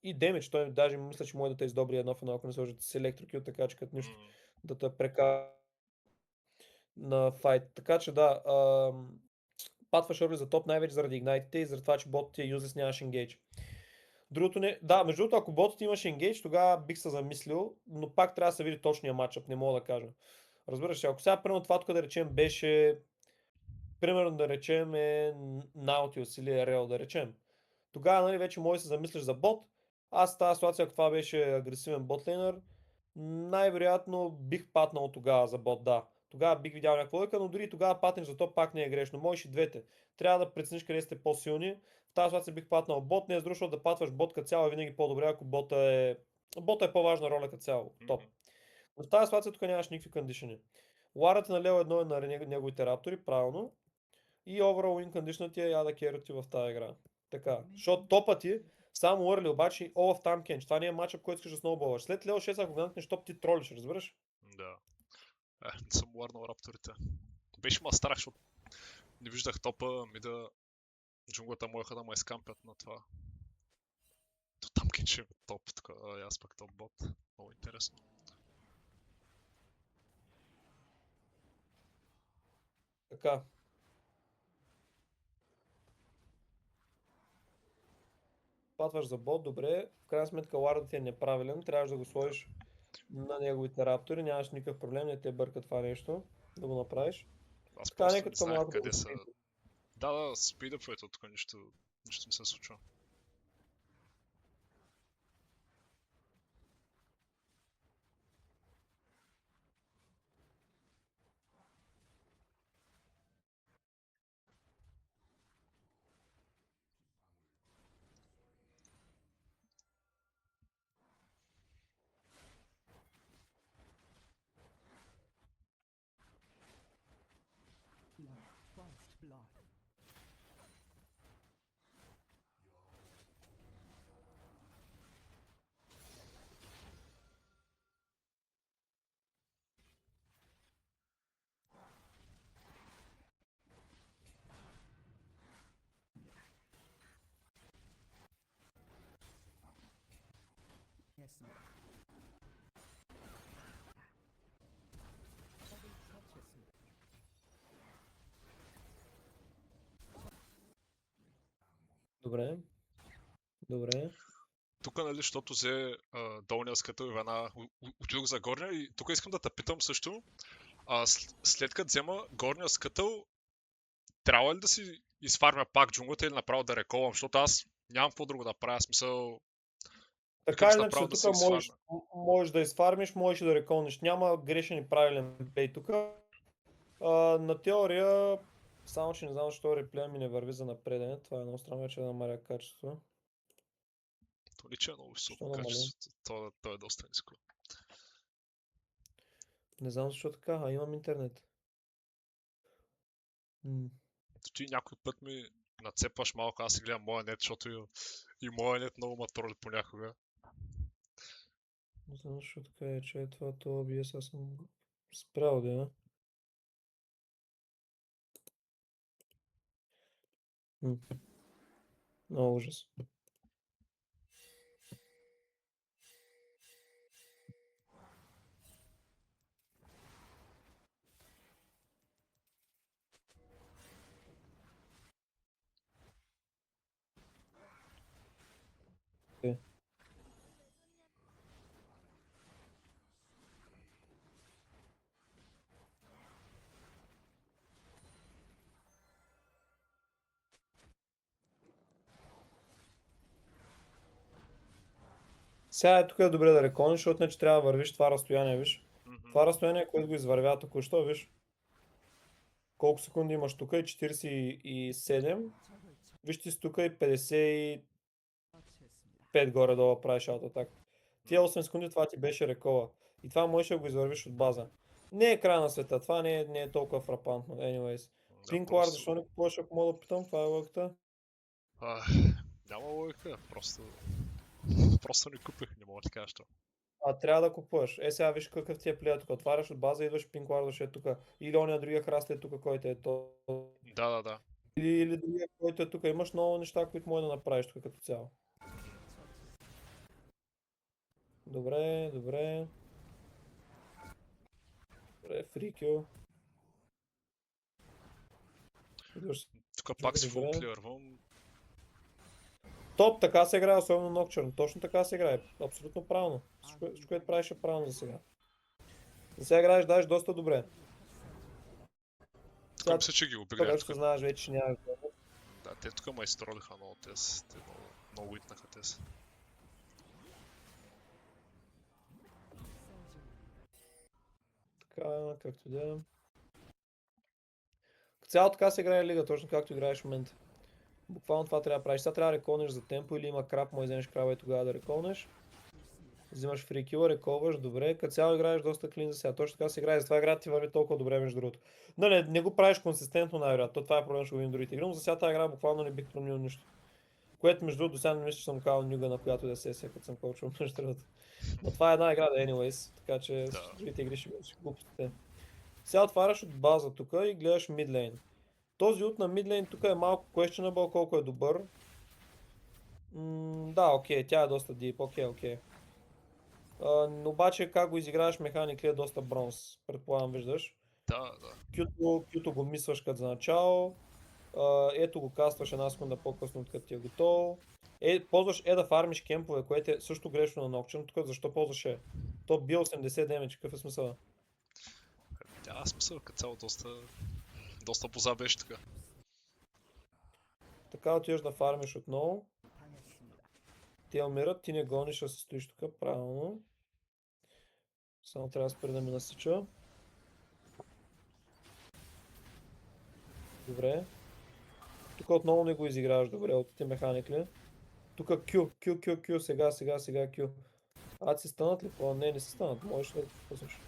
И демидж, той даже мисля, че може да те издобри едно в едно, ако не сложите с електрокил, така че като нищо да те прека на файт. Така че да, патваш early за топ най-вече заради игнайтите и заради това, че ботът ти е юзлес, нямаш engage. Другото не... Да, между другото, ако ботът имаш engage, тогава бих се замислил, но пак трябва да се види точния матчъп, не мога да кажа. Разбираш ли, ако сега примерно това тук да речем беше, примерно да речем е Nautilus или RL да речем, тогава нали, вече може да се замислиш за бот. Аз в тази ситуация, ако това беше агресивен ботлейнър, най-вероятно бих патнал тогава за бот, да. Тогава бих видял някаква лойка, но дори тогава патнеш за то пак не е грешно. Можеш и двете. Трябва да прецениш къде сте по-силни. В тази ситуация бих патнал бот, не е защото да патваш бот като цяло е винаги по-добре, ако бота е по-важна роля като цяло. Топ. Но в тази ситуация тук нямаш никакви кондишени. Ларата на лево едно е на неговите раптори, правилно. И overall win condition ти е яда кероти в тази игра. Така. Защото топът ти, само Early обаче, all of time kench. Това не е матчъп, който искаш да сноуболваш. След лево 6, ако гнатнеш топ, ти тролиш, разбираш? Да. Не съм уарнал рапторите. Беше ма страх, защото не виждах топа, мида джунглата моеха да ме изкампят на това. То там кенче топ, така, аз пак топ бот. Много интересно. Така. Патваш за бот, добре. В крайна сметка лардът ти е неправилен. Трябваш да го сложиш на неговите раптори. Нямаш никакъв проблем, не те бърка това нещо. Да го направиш. Аз Така, просто нека не тук знаех малко да къде го са. спринтим. Да, спидъпвайте, тук нищо не се случва. First blood. Yes, ma'am. Body touches me. Добре. Добре. Тук, нали, защото взе долния скатъл и веднага отидох за горния и тук искам да те питам също. След като взема горния скатъл, трябва ли да си изфармя пак джунглата или направо да реколвам, защото аз нямам какво друго да правя, смисъл. Така или Направо иначе, да тук си изфармя. можеш да изфармиш, можеш и да реколниш. Няма грешен и правилен бей тук. На теория, само че не знам защо реплея ми не върви за напредене. Това е много странно, че да намаля качество. То личи е много високо Що намалим? качеството, то е доста ниско. Не знам защо така, имам интернет. Ти някой път ми нацепваш малко, аз си гледам моя нет, защото и моя нет много ма троли понякога. Не знам защо така е, че това OBS аз съм спрял да е. Много ужас. Сега е тук е добре да рекониш, защото не че трябва да вървиш това разстояние, виж. Това разстояние, което го извървя току-що, виж. Колко секунди имаш тук? 47. Виж ти си тук и 55 горе-долу правиш аутатак. Тия 8 секунди това ти беше рекола. И това можеш да го извървиш от база. Не е край на света, това не е толкова фрапантно. Anyways. Пинклар, защо не купуваш, ако мога да питам? Това е логиката. Няма логика, просто не купих, не мога да ти кажа що. Трябва да купуваш. Сега виж какъв ти е плея тук. Отваряш от база, идваш Пинклар, ще е тук. Или ония другия храст е тук, който е то. Да. Или другия, който е тук. Имаш много неща, които може да направиш тук като цяло. Добре. Добре, фрикю. Тук пак си фул клирвам. Топ, така се играе, особено Nocturne. Точно така се играе. Абсолютно правилно. Всичко, което правиш е правилно за сега. За сега играеш даже доста добре. Тук мисля, че ги убили. Вече знаеш, вече нямаш. Да, те тук ме изтролиха много, те много уитнаха те си. Така, както да. Цяло така се играе лига, точно както играеш в момента. Буквално това трябва да правиш. Сега трябва да реколнеш за темпо или има крап, може да вземеш крава и тогава да реколнеш. Взимаш фрикила, реколваш, добре. Като цяло играеш доста клин за сега. Точно така се играе, затова играта ти върви толкова добре между другото. Нали, не го правиш консистентно най-вероятно, това е проблем, ще го видим в другите игри, но за сега тази игра буквално не бих променил нищо. Което между другото до сега не мисля, че съм казал Нюга на която и да сесия, като съм коучвал между другото. Но това е една игра да anyways, така че Да. с другите игри ще бъдеш глупостите. Сега отваряш от база тук и гледаш мидлейн. Този ут на мидлейн тук е малко questionable колко е добър. Да, окей, тя е доста deep, окей. Но обаче как го изиграваш механик ли е доста бронз, предполагам виждаш. Да. Кюто го мисваш като за начало. Ето го кастваш една секунда по-късно от като ти е готово. Ползваш да фармиш кемпове, което е също грешно на Nocturne. Тук защо ползваш То бил 80 демидж, какъв е смисъл? Няма смисъл, като цяло доста боза беше така. Така отиваш да фармиш отново. Те умират, ти не гониш, а се стоиш тук, правилно. Само трябва да спре да ми насича. Добре. Тук отново не го изиграваш добре, от тези механик ли? Тук Q, сега Q. Си станат ли? Не се станат, можеш да пуснеш.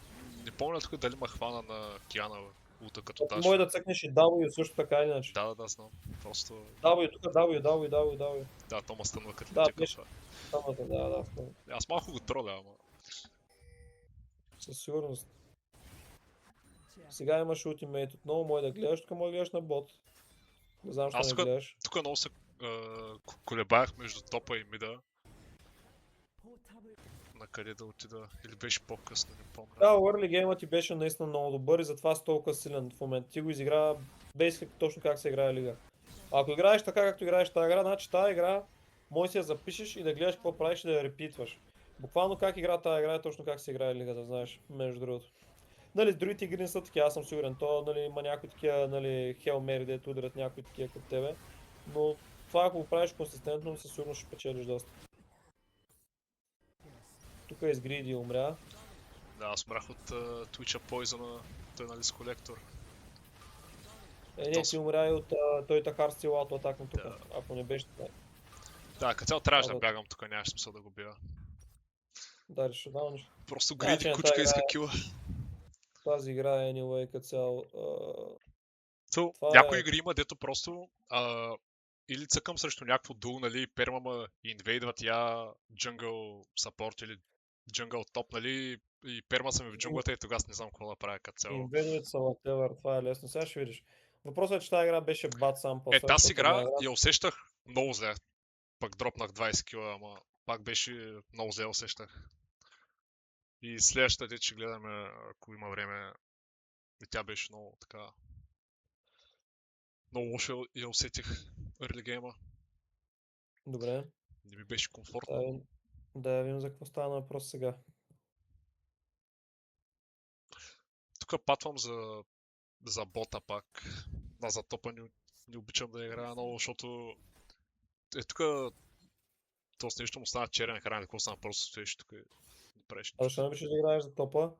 Не помня тук дали ма хвана на Киана ута като даш. Може да цъкнеш и W също така или иначе. Да, знам. Просто... W, тук W. Да, то ма стънва като Да, тека беше. това. Станата, да. Аз малко го троля, ама... Със сигурност. Сега имаш ултимейт отново, може да гледаш, тук може да гледаш на бот. Не знам, Аз защо не гледаш. Тук много се колебаях между топа и мида. На къде да отида, или беше по-късно, не помня. Да, early геймът ти беше наистина много добър и затова си толкова силен в момента. Ти го изигра basically точно как се играе лига. Ако играеш така както играеш тази игра, значи тази игра може да я запишеш и да гледаш какво правиш и да я репитваш. Буквално как игра тази игра е точно как се играе лига, да знаеш, между другото. Нали, другите игри не са такива, аз съм сигурен. То, нали, има някои такива, нали, Hail Mary, дето ударят някои такива като тебе. Но това ако го правиш консистентно, със сигурност ще печелиш доста. Тук е изгриди и умря. Да, аз умрях от Twitch Poison, той нали с колектор. Не, ти умря и от той Тахар стил ауто-атак на тук, Да. ако не беше така. Да, като цяло трябваше да бягам тук, нямаше смисъл да го бия. Да, ще дауниш. Просто Значи, гриди на кучка тази иска игра- кила. Тази игра е anyway като цяло. То, това някои е- игри има, дето просто или цъкам срещу някакво дул, нали, перма ма инвейдват я джунгъл сапорт или джунгъл топ, нали, и перма съм в джунглата и тогава не знам какво да правя като цяло. Инведовете са whatever, това е лесно. Сега ще видиш. Въпросът е, че тази игра беше бат сам по Тази игра я усещах много зле. Пък дропнах 20 кила, ама пак беше много зле усещах. И следващата дет ще гледаме, ако има време, и тя беше много така... Много лошо я усетих early game-а. Добре. Не ми беше комфортно. Да видим за какво става на въпрос сега. Тук патвам за бота пак. Да, за топа не обичам да играя много, защото тук то с нещо му стана черен екран, какво стана, просто стоиш тук и не правиш А защо не обичаш да играеш за топа?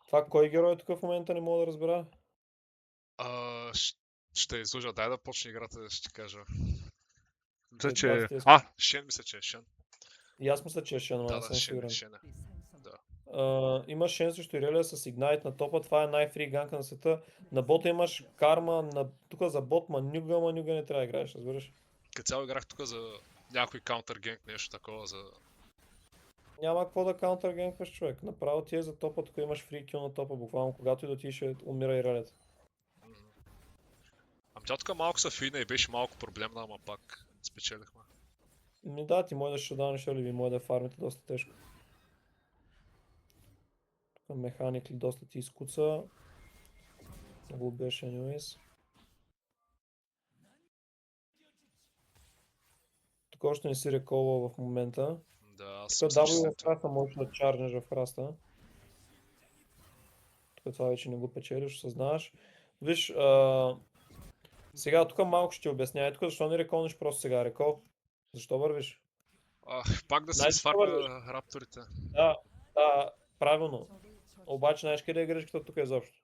Това кой герой тук в момента не мога да разбера? Ще излъжа, дай да почне играта, ще ти кажа. Мисля, Мисля, че... 20 Шен мисля, че е Шен. И аз мисля, че е Шен, но не Да, съм сигурен. Шен е. Имаш Шен срещу Ирелия с Ignite на топа, това е най-фри ганка на света. На бота имаш карма, тук за бот манюга не трябва да играеш, разбираш? Като цяло играх тук за някой counter генг, нещо такова, за... Няма какво да каунтергенкваш, човек. Направо ти е за топа, тук имаш фри кил на топа, буквално когато и да ти ще умира Ирелията. Ами тя тук малко са фина и беше малко проблемна, ама пак спечелихме. Да, ти може да шадауниш или ви може да фармите доста тежко. Тук механик ли доста ти изкуца. Го беше anyways. Тук още не си реколва в момента. Да, аз Тук мисля, че W след в това. храста можеш да чарнеш в храста. Тук това вече не го печелиш, съзнаваш. Виж, сега тук малко ще ти обясня. Тук защо не реколнеш просто сега рекол? Защо вървиш? Пак да си Знаеш, изфармя рапторите. Да, правилно. Обаче знаеш къде е грешката тук изобщо?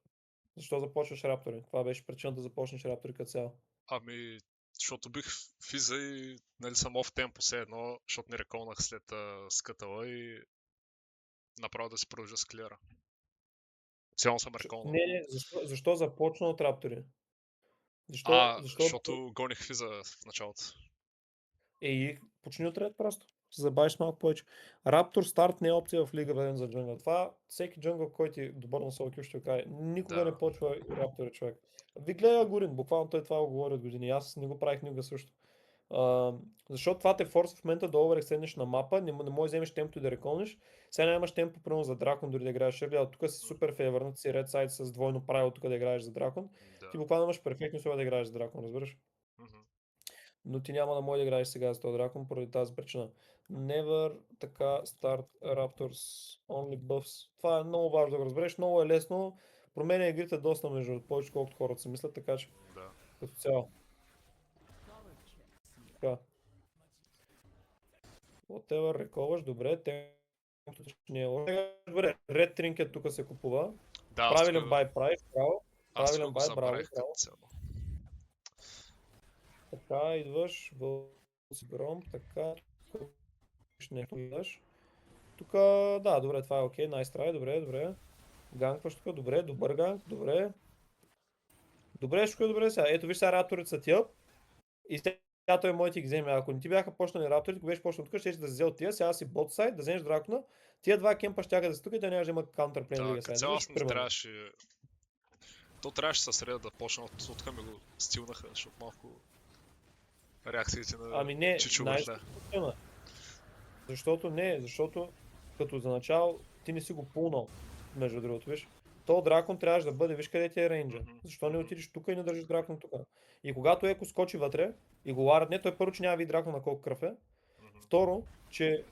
Защо започваш раптори? Това беше причината да започнеш раптори като цяло. Ами, защото бих физа и нали, съм в темпо все едно, защото не реколнах след скътала и направо да си продължа с клера. Цяло съм реколнал. Не, защо започна от раптори? Защото Защото гоних физа в началото. и почни отред просто. Ще забавиш малко повече. Раптор старт не е опция в League of Legends за джунгъл. Това всеки джунгъл, който е добър на соло кил, ще каже. Никога Да. не почва раптори човек. Ви гледа Горин, буквално той това го говори от години. Аз не го правих никога също. Защото това те форс в момента да оверексендиш на мапа, не можеш да вземеш темпото и да реколниш. Сега нямаш темпо, примерно за дракон, дори да играеш Early, а тук си супер фейвърнат си Red Side с двойно правило тук да играеш за дракон. Да. Ти буквално имаш перфектни условия да играеш за дракон, разбираш? Мгм. Но ти няма да можеш да играеш сега за този дракон поради тази причина. Never така start Raptors only buffs. Това е много важно да го разбереш, много е лесно. Променя игрите доста между повече, колкото хората си мислят, така че Да. като цяло. Така. Whatever, рековаш, добре, темпото не е лошо. Добре, Red Trinket тук се купува. Да, аз Правилен тук, бай правиш, браво. аз правилен тук го бай, браво, забравих браво. като цяло. Така, идваш, вълци гром, така, тук не идваш. Тук, да, добре, това е окей, найс трай, добре, добре. Ганкваш тук, добре, добър ганк, добре. Добре, всичко е добре сега. Ето виж сега рапторите са тия. И сега той може да ти ги вземе. Ако не ти бяха почнали рапторите, ако беше почнал тук, ще да взел тия, сега си бот сайд, да вземеш дракона. Тия два кемпа ще да се тук и да нямаш да има каунтерплей на Да, другия като сайд. цяло Виж, аз не примерно. трябваше... То трябваше със среда да почна, от към ми го стилнаха, защото малко реакциите на Ами не, Чичо най вършда. защото като за начало ти не си го пулнал, между другото, виж. То дракон трябваше да бъде, виж къде ти е рейнджа. Мгм. Защо не отидеш тук и не държиш дракон тук? И когато Еко скочи вътре и го ларадне, той първо, че няма да види дракон на колко кръв е. Мгм. Второ, че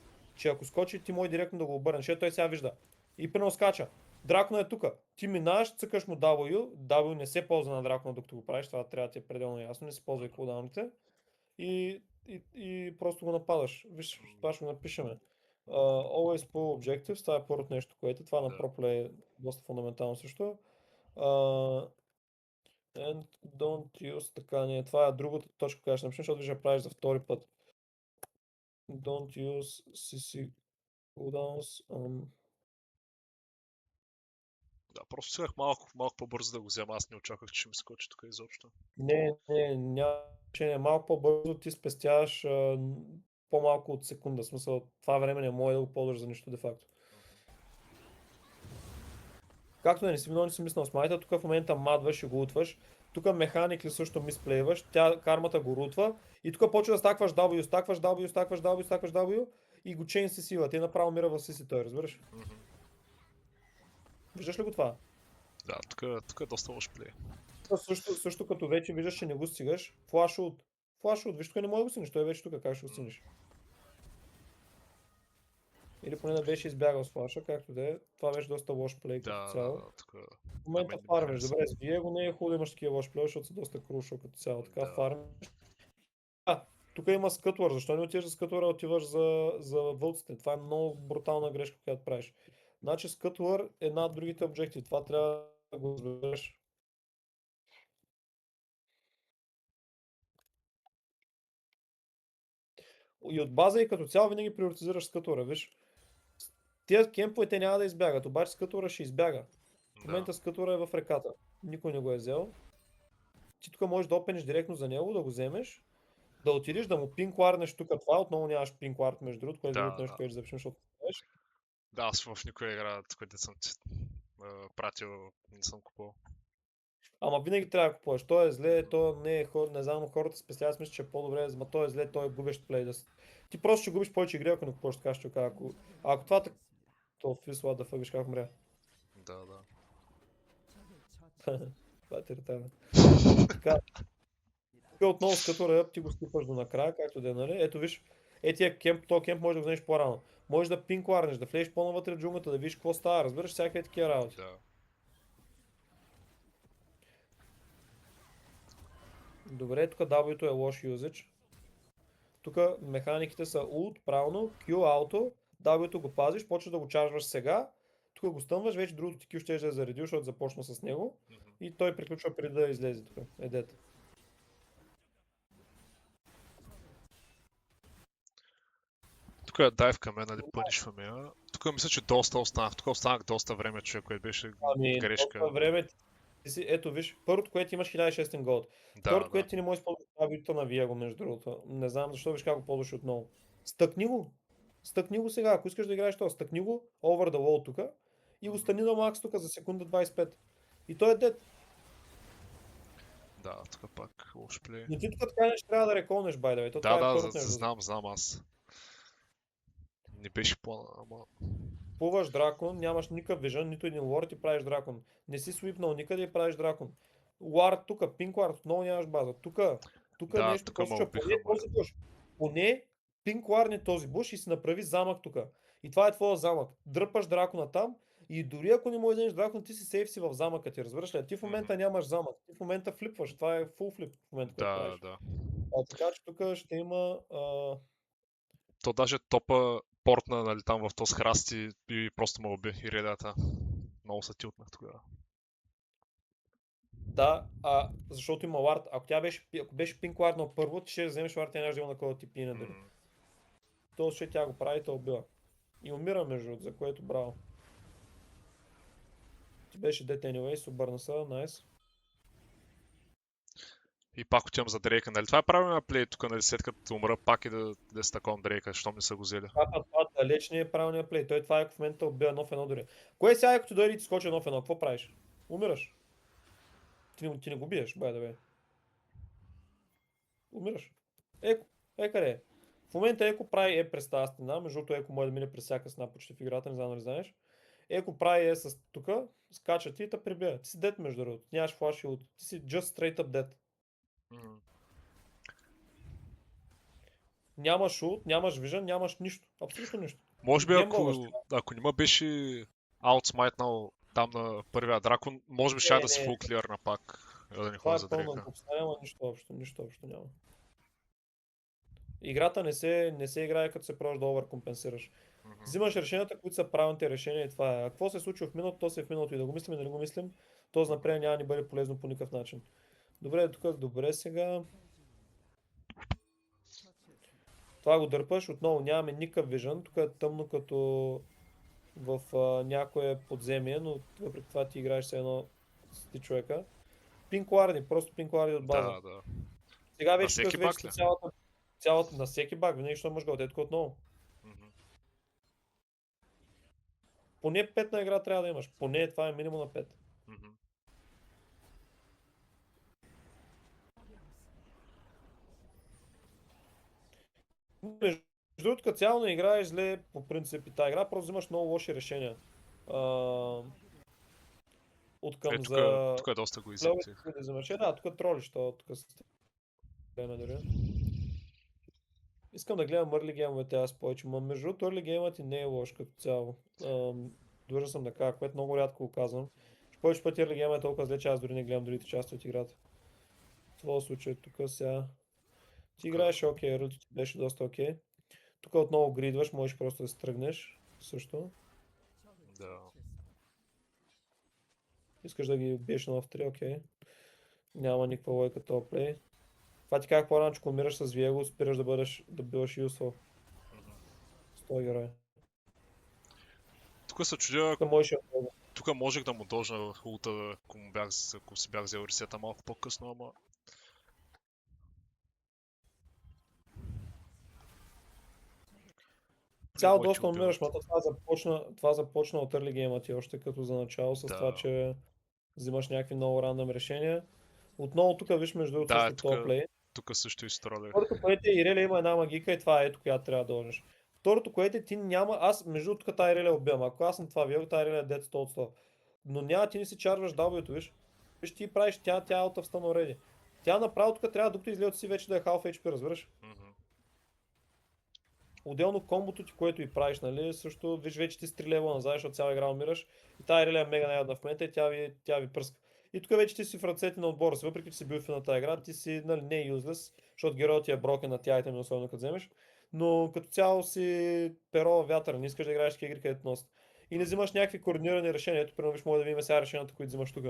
ако скочи, ти може директно да го обърнеш, защото той сега вижда. И примерно скача. Дракона е тук. Ти минаваш, цъкаш му W. W не се ползва на дракона, докато го правиш, това трябва да ти е пределно ясно, не се ползва и кулдауните. И просто го нападаш. Виж, това ще го напишеме. Always pull objectives, това е първото нещо, което това на Да. ProPlay е доста фундаментално също. And don't use, така не, това е другата точка, която ще напишем, защото ще я правиш за втори път. Don't use CC cooldowns. Да, просто исках малко по-бързо да го взема, аз не очаквах, че ще ми скочи тук изобщо. Няма значение. Малко по-бързо ти спестяваш по-малко от секунда. В смисъл, това време не може да го ползваш за нищо де-факто. Както да не си, много не си мислил с майта, тук в момента мадваш и го утваш. Тук механик ли също мисплейваш, тя кармата го рутва и тук почва да стакваш W, стакваш W, стакваш W, стакваш W и го чейн си сила. Ти направо мира в сиси той, разбираш? Мгм. Виждаш ли го това? Да, тук е доста лош плей. Също като вече виждаш, че не го стигаш, флаш от. Виж, тук не може да го стигнеш, той е вече тук, как ще го стигнеш? Или поне да беше избягал с флаша, както да е. Това беше доста лош плей като цяло. Тук В момента мен не ми фармиш, хареса. добре, с Диего не е хубаво да имаш такива лош плей, защото са доста крушо като цяло. Така Да. фармиш. Тук има скътвър, защо не отиваш за скътвъра, отиваш за вълците? Това е много брутална грешка, която правиш. Значи скътвър е над другите обжекти, това трябва да го разбереш. И от база и като цяло винаги приоритизираш скътвъра, виж. Тия кемпове те няма да избягат, обаче скътвъра ще избяга. В Да. момента скътвъра е в реката. Никой не го е взел. Ти тук можеш да опенеш директно за него, да го вземеш, да отидеш, да му пинкварнеш тук това, отново нямаш пинкварт между другото, което е Да, другото нещо, да. което ще запишем, защото не знаеш. Да, аз в никоя игра, тук не съм ти пратил, не съм купувал. Ама винаги трябва да купуваш. То е зле, то не е хор, не знам, хората специално смисля, че е по-добре, ама то е зле, то е губещ плей. Ти просто ще губиш повече игри, ако не купуваш, така ще кажа. Ако това така, то фисла да фъгаш как мря. Да. Това е територия. Така. Тук отново с като ръб ти го скипаш до накрая, както да е, нали? Ето виж, то кемп може да го вземеш по-рано. Може да пинкварнеш, да влезеш по-навътре в джунглата, да видиш какво става, разбираш всякакви такива работи. Да. Добре, тук W-то е лош юзич. Тук механиките са ult, правилно, Q, auto, W-то го пазиш, почваш да го чаржваш сега. тук го стъмваш, вече другото ти кил ще е заредил, защото започна с него Мгм. и той приключва преди да излезе тук. Едет. Тук е дайв към мен, нали, пънишваме я. Тук мисля, че доста останах. Тук останах доста време, човек, което беше Ами, грешка. доста време ето виж, първото, което имаш 1600 голд. Да, Второто, да. което ти не можеш да ползваш това битото на Виего, между другото. Не знам защо, виж как го ползваш отново. Стъкни го. Стъкни го сега, ако искаш да играеш това, стъкни го, over the wall тук и го стани на макс тук за секунда 25. И той е дед. Да, тук пак лош плей. Но ти тук така не ще трябва да реколнеш, by the way. То Да, това е да, първото нещо. знам аз. Не беше плана, ама... Плуваш дракон, нямаш никакъв вижън, нито един лорд и правиш дракон. Не си свипнал никъде и правиш дракон. Лард тук, пинк лард, отново нямаш база. Тук Да, нещо, тук какво се ме чува? убиха, Поне ма. този буш. Поне пинк лард този буш и си направи замък тук. И това е твоя замък. Дръпаш дракона там и дори ако не можеш да вземеш дракон, ти си сейф си в замъка ти, разбираш ли? А ти в момента нямаш замък. Ти в момента флипваш. Това е фул флип в момента, който Да, правиш. да. Така че тук ще има... То даже топа портна, нали, там в този храсти и просто ме уби и редата. Много се тилтнах тогава. Да, защото има лард. Ако беше пинк лард на първо, ти ще вземеш лард и нямаш да има на кой да ти пине дали. М, То ще тя го прави и те убива. И умира между другото, за което браво. Ти беше дет anyways, обърна се, найс. И пак отивам за Дрейка, нали? Това е правилният плей тук, нали? След като умра, пак и да се такова Дрейка, защото не са го взели. Това далеч не е правилният плей. Той това е в момента убива едно в едно дори. Кое сега е като дойде и ти скочи едно в едно? Какво правиш? Умираш. Ти не го биеш, by the way. Умираш. Еко, къде е? В момента Еко прави през тази стена, между другото Еко може да мине през всяка стена почти в играта, не знам дали знаеш. Еко прави с тука, скача ти и те прибива. Ти си дед между другото, нямаш флаш и ти си just straight up dead. М, Нямаш ult, нямаш vision, нямаш нищо. Абсолютно нищо. Може би Гембълваш. ако не ме беше аутсмайтнал там на първия дракон, може би ще да си не. фул клир на пак. Да не Това ходя е за пълна Дрейка. глупост, няма нищо общо няма. Играта не се играе като се пробваш да overкомпенсираш. Мгм. Взимаш решенията, които са правилните решения и това е. А какво се случва в миналото, то се е в миналото и да го мислим и да не го мислим, то за напред няма да ни бъде полезно по никакъв начин. Добре, тук добре сега. Това го дърпаш, отново нямаме никакъв вижън, тук е тъмно като в някое подземие, но въпреки това ти играеш с едно с ти човека. Пинкуарди, просто пинкуарди от база. Да, да. Сега На вече всеки тук баг вече ли? цялата на всеки баг, винаги ще може да отидеш отново. Мгм. Поне 5 на игра трябва да имаш. Поне това е минимум на 5. Мгм. Между другото, като цяло не играеш зле по принцип и тази игра, просто взимаш много лоши решения. От към за... Тук е доста го плевете, изектих. които взимаш. Да, тук тролиш, тук с време дори. Искам да гледам early геймовете аз повече, но между другото early геймът ти не е лош като цяло. Длъжен съм да кажа, което много рядко го казвам. Повече пъти early геймът е толкова зле, че аз дори не гледам другите части от играта. В този случай тук сега... Ти играеш окей, early ти беше доста окей. Тук отново гридваш, можеш просто да се тръгнеш също. Да. Искаш да ги биеш на в 3, окей. Няма никаква лойка този плей. Това ти казах по-рано, че ако умираш с Viego, спираш да биваш useful Мгм. с този герой. Тук се чудя, Тук можеш тук можех да му дължа улта, ако си бях взел ресета малко по-късно, ама... цяло моите доста умираш, убиват. но това започна от early гейма ти още като за начало с Да. това, че взимаш някакви много рандъм решения. Отново тук виж между другото Да, също този плей. тук също изтролях. Първото, което е Иреля има една магика и това е ето, която трябва да дължиш. Второто, което е ти няма, аз между другото тази Иреля убивам, ако аз съм това виел, тази Иреля е дед 100 от 100. Но няма, ти не си чарваш W-то, виж. Виж ти правиш, тя е out of stun already. Тя направо тук трябва, докато излезе си вече да е half HP, разбираш. Мгм. Отделно комбото ти, което и правиш, нали, също виж вече ти с 3 лева назад, защото цяла игра умираш. И тази Иреля е мега наядна в момента и тя ви пръска. И тук вече ти си в ръцете на отбора си, въпреки че си бил в едната игра, ти си, нали, не е useless, защото героят ти е брокен на тя итеми, особено като вземеш. Но като цяло си перо във вятъра, не искаш да играеш такива игри, където носят. и не взимаш някакви координирани решения. Ето, примерно, може да видим сега решенията, които взимаш тук.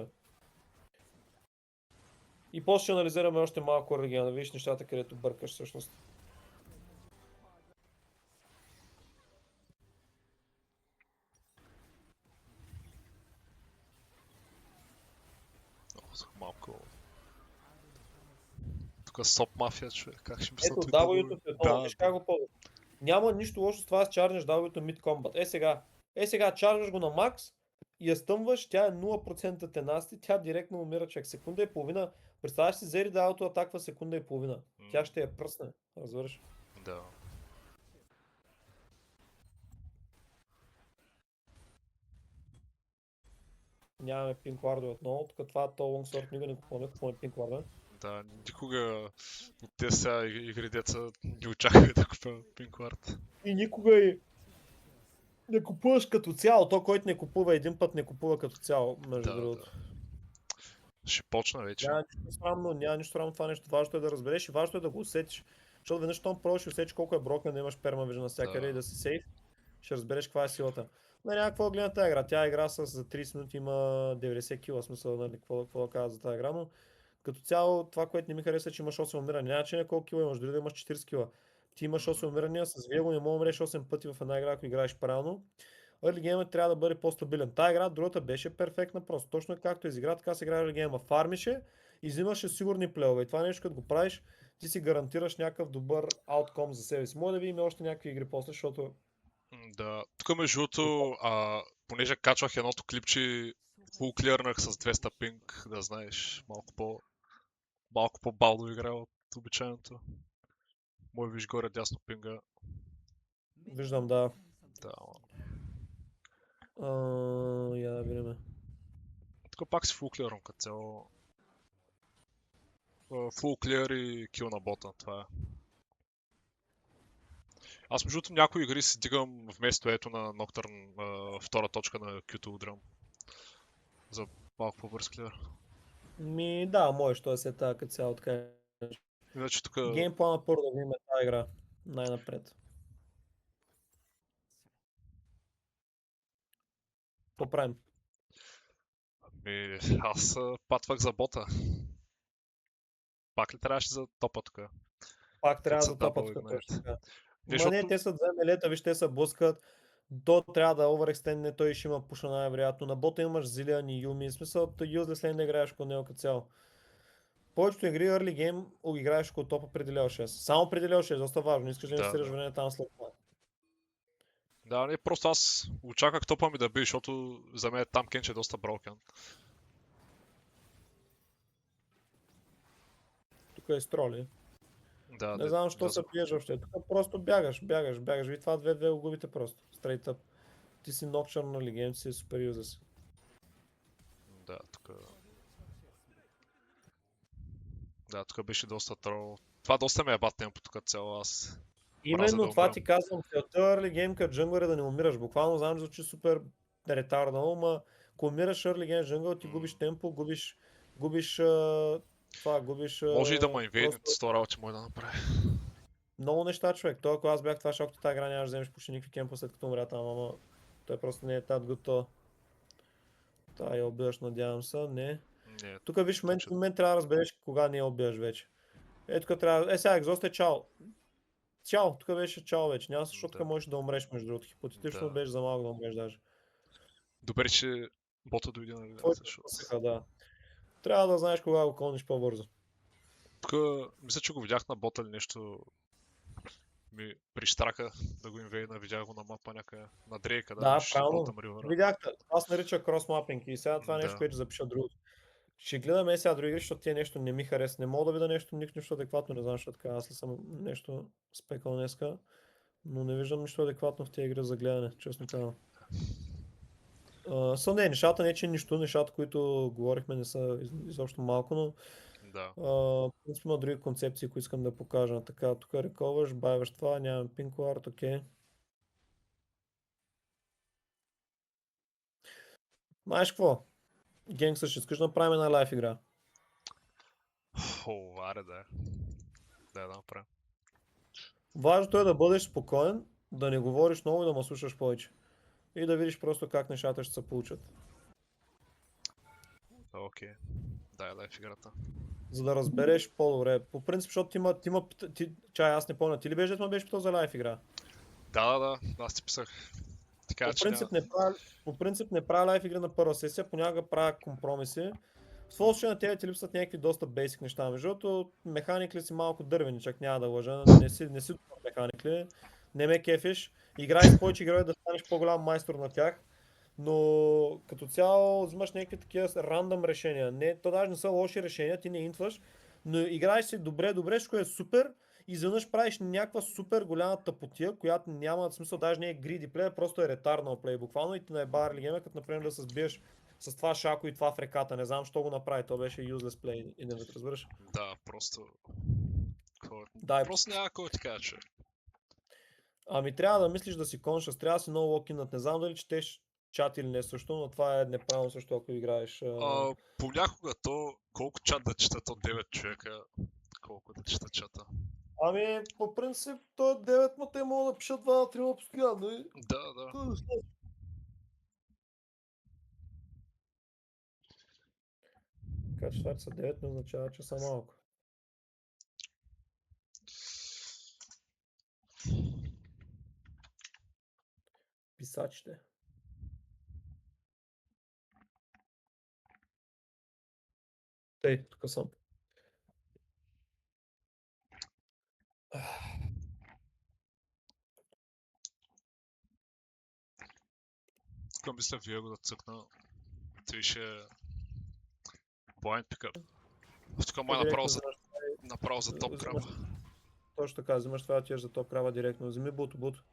И после ще анализираме още малко региона, да видиш нещата, където бъркаш всъщност. Малко. Тук соп мафия, човек. Как ще мисля? Ето, W-то след това, виж как го ползваш. Няма нищо лошо с това да чарнеш W-то mid combat. Сега чарнеш го на макс и я стъмваш, тя е 0% тенасти, тя директно умира човек. Секунда и половина. Представяш си, Зери W-то атаква секунда и половина. Тя ще я пръсне, разбираш. Да. Нямаме пинквардове отново, тук това то лонгсорт никога не купуваме пинкварда. Да, никога от тези сега игри деца не очаквах да купя пинквард. И никога и не купуваш като цяло. То, който не купува един път, не купува като цяло, между другото. Ще почна вече. Няма нищо срамно това нещо. Важното е да разбереш и важното е да го усетиш. Защото веднъж том пробваш и усетиш колко е брокен да имаш пермавижен навсякъде и да си сейф. Ще разбереш каква е силата. На някаква гледна тази игра. Тя игра за 30 минути има 90 кила, смисъл, нали, какво да кажа за тази игра, но като цяло това, което не ми хареса, е, че имаш 8 умирания. Няма че колко кила имаш, дори да имаш 40 кила. Ти имаш 8 умирания, с Виего не мога да умреш 8 пъти в една игра, ако играеш правилно. Early Game трябва да бъде по-стабилен. Тая игра, другата беше перфектна, просто точно както изигра, така се игра Early Game. Фармише и взимаше сигурни плейове. И това нещо, като го правиш, ти си гарантираш някакъв добър аутком за себе си. Може да видим още някакви игри после, защото... Да, тук между другото, понеже качвах едното клипче, фул клирнах с 200 пинг, да знаеш, малко по-балдо игра от обичайното. Мой виж горе дясно пинга. Виждам, да. Да, Я да видим. тук пак си фул клирам като цяло. Фул клир и кил на бота, това е. Аз между другото някои игри си дигам вместо ето на Nocturne втора точка на Q2 удрям. За малко по-бърз клир. Да, може, що е се така като цяло така. Иначе тук... Геймплана първо да видим тази игра. Най-напред. Какво правим? Аз патвах за бота. Пак ли трябваше за топа тук? Пак трябва са да топат double тук ignite. точно така. Защото- Не, те са две мелета, виж, те са блъскат. До трябва да overextend, той ще има пуша най-вероятно. На бота имаш Зилиан и Юми, в смисъл, useless lane да играеш като него като цяло. Повечето игри early game играеш като топа преди леvel 6. Само преди level 6, доста важно, искаш да Да, инвестираш да. време там след това. Да, не, просто аз очаквах топа ми да би, защото за мен там Кенч е доста брокен. Тук е строли. Да, Не знам, защо се пиеш въобще. Тук просто бягаш. Ви това 2-2 го губите просто. Straight up. Ти си Nocturne на легенд, си супер юзес. Да, тук... Да, тук беше доста трол. Това доста ме е бат темпо тук цяло аз. Именно да това умрам. ти казвам, целта early game като джунгър е да не умираш. Буквално знам, че звучи супер ретардано, но ако умираш early game джунгър, ти губиш темпо, губиш това, губиш... Може и да му инвейднат просто с това работа може да направи. много неща, човек. Той, ако аз бях това шокто, тази игра нямаш да вземеш почти никакви кемпа след като умря там, ама той просто не е that good то. Та я убиваш, надявам се, не. Не, Тук виж, в момент трябва да разбереш кога не я убиваш вече. Ето тук трябва... сега, екзост е чао. Чао, тук беше чао вече. Няма защото Да. тук можеш да умреш между другото. Хипотетично Да. беше за малко да умреш даже. добре, че бота дойде на видео. Твоите късаха, да. Трябва да знаеш кога го кониш по-бързо. Тук мисля, че го видях на бота или нещо. Ми прищрака да го инвейна, видях го на мапа някъде. На Дрейка, да, Да, ще правилно. бота Ривъра. Видяхте, аз нарича кросмапинг и сега това е нещо, Да. което ще запиша друго. Ще гледаме сега други игри, защото тия нещо не ми хареса. Не мога да видя нещо адекватно, не знам, защото така аз ли съм нещо спекал днеска. Но не виждам нищо адекватно в тези игри за гледане, честно казвам. Не, нещата не че нищо, нещата, които говорихме не са изобщо малко, но Да. има други концепции, които искам да покажа. Така, тук рековаш, байваш това, нямам пинкуарт, окей. Знаеш какво? Генгстър, ще искаш да направим една лайф игра. Аре да е. Да направим. Важното е да бъдеш спокоен, да не говориш много и да ме слушаш повече. и да видиш просто как нещата ще се получат. Окей. Дай лайф играта. За да разбереш по-добре. По принцип, защото чай, аз не помня, ти ли беше, дето ме беше питал за лайф игра? Да, аз ти писах. Така По че принцип, по принцип не правя лайф игра на първа сесия, понякога правя компромиси. В това случай на тебе ти липсват някакви доста бейсик неща. Между другото, механик ли си малко дървеничък, няма да лъжа. Не си добър механик ли, не ме кефиш. Играй с повече герои да станеш по-голям майстор на тях. Но като цяло взимаш някакви такива рандъм решения. Не, то даже не са лоши решения, ти не интваш, но играеш си добре, всичко е супер. И изведнъж правиш някаква супер голяма тъпотия, която няма смисъл, даже не е greedy play, просто е ретарнал плей буквално и ти наебава религия, като например да се сбиеш с това шако и това в реката. Не знам защо го направи, то беше useless play и не ме разбираш. да, просто... Да, Просто няма какво ти кажа, че... ами трябва да мислиш да си conscious, трябва да си много локинат. Не знам дали четеш чат или не също, но това е неправилно също, ако играеш. Понякога колко чат да чета, то 9 човека, колко да чета чата. Ами, по принцип, то е 9, но те могат да пишат 2 на 3 постоянно. Да. Така че това са 9 не означава, че са малко. Писачите. Тъй, тук съм. Тук мисля Виего да цъкна. Той ще... Blind pickup. Тук май направо за топ краб. Точно така, взимаш това, отиваш за топ крава директно. Вземи буто.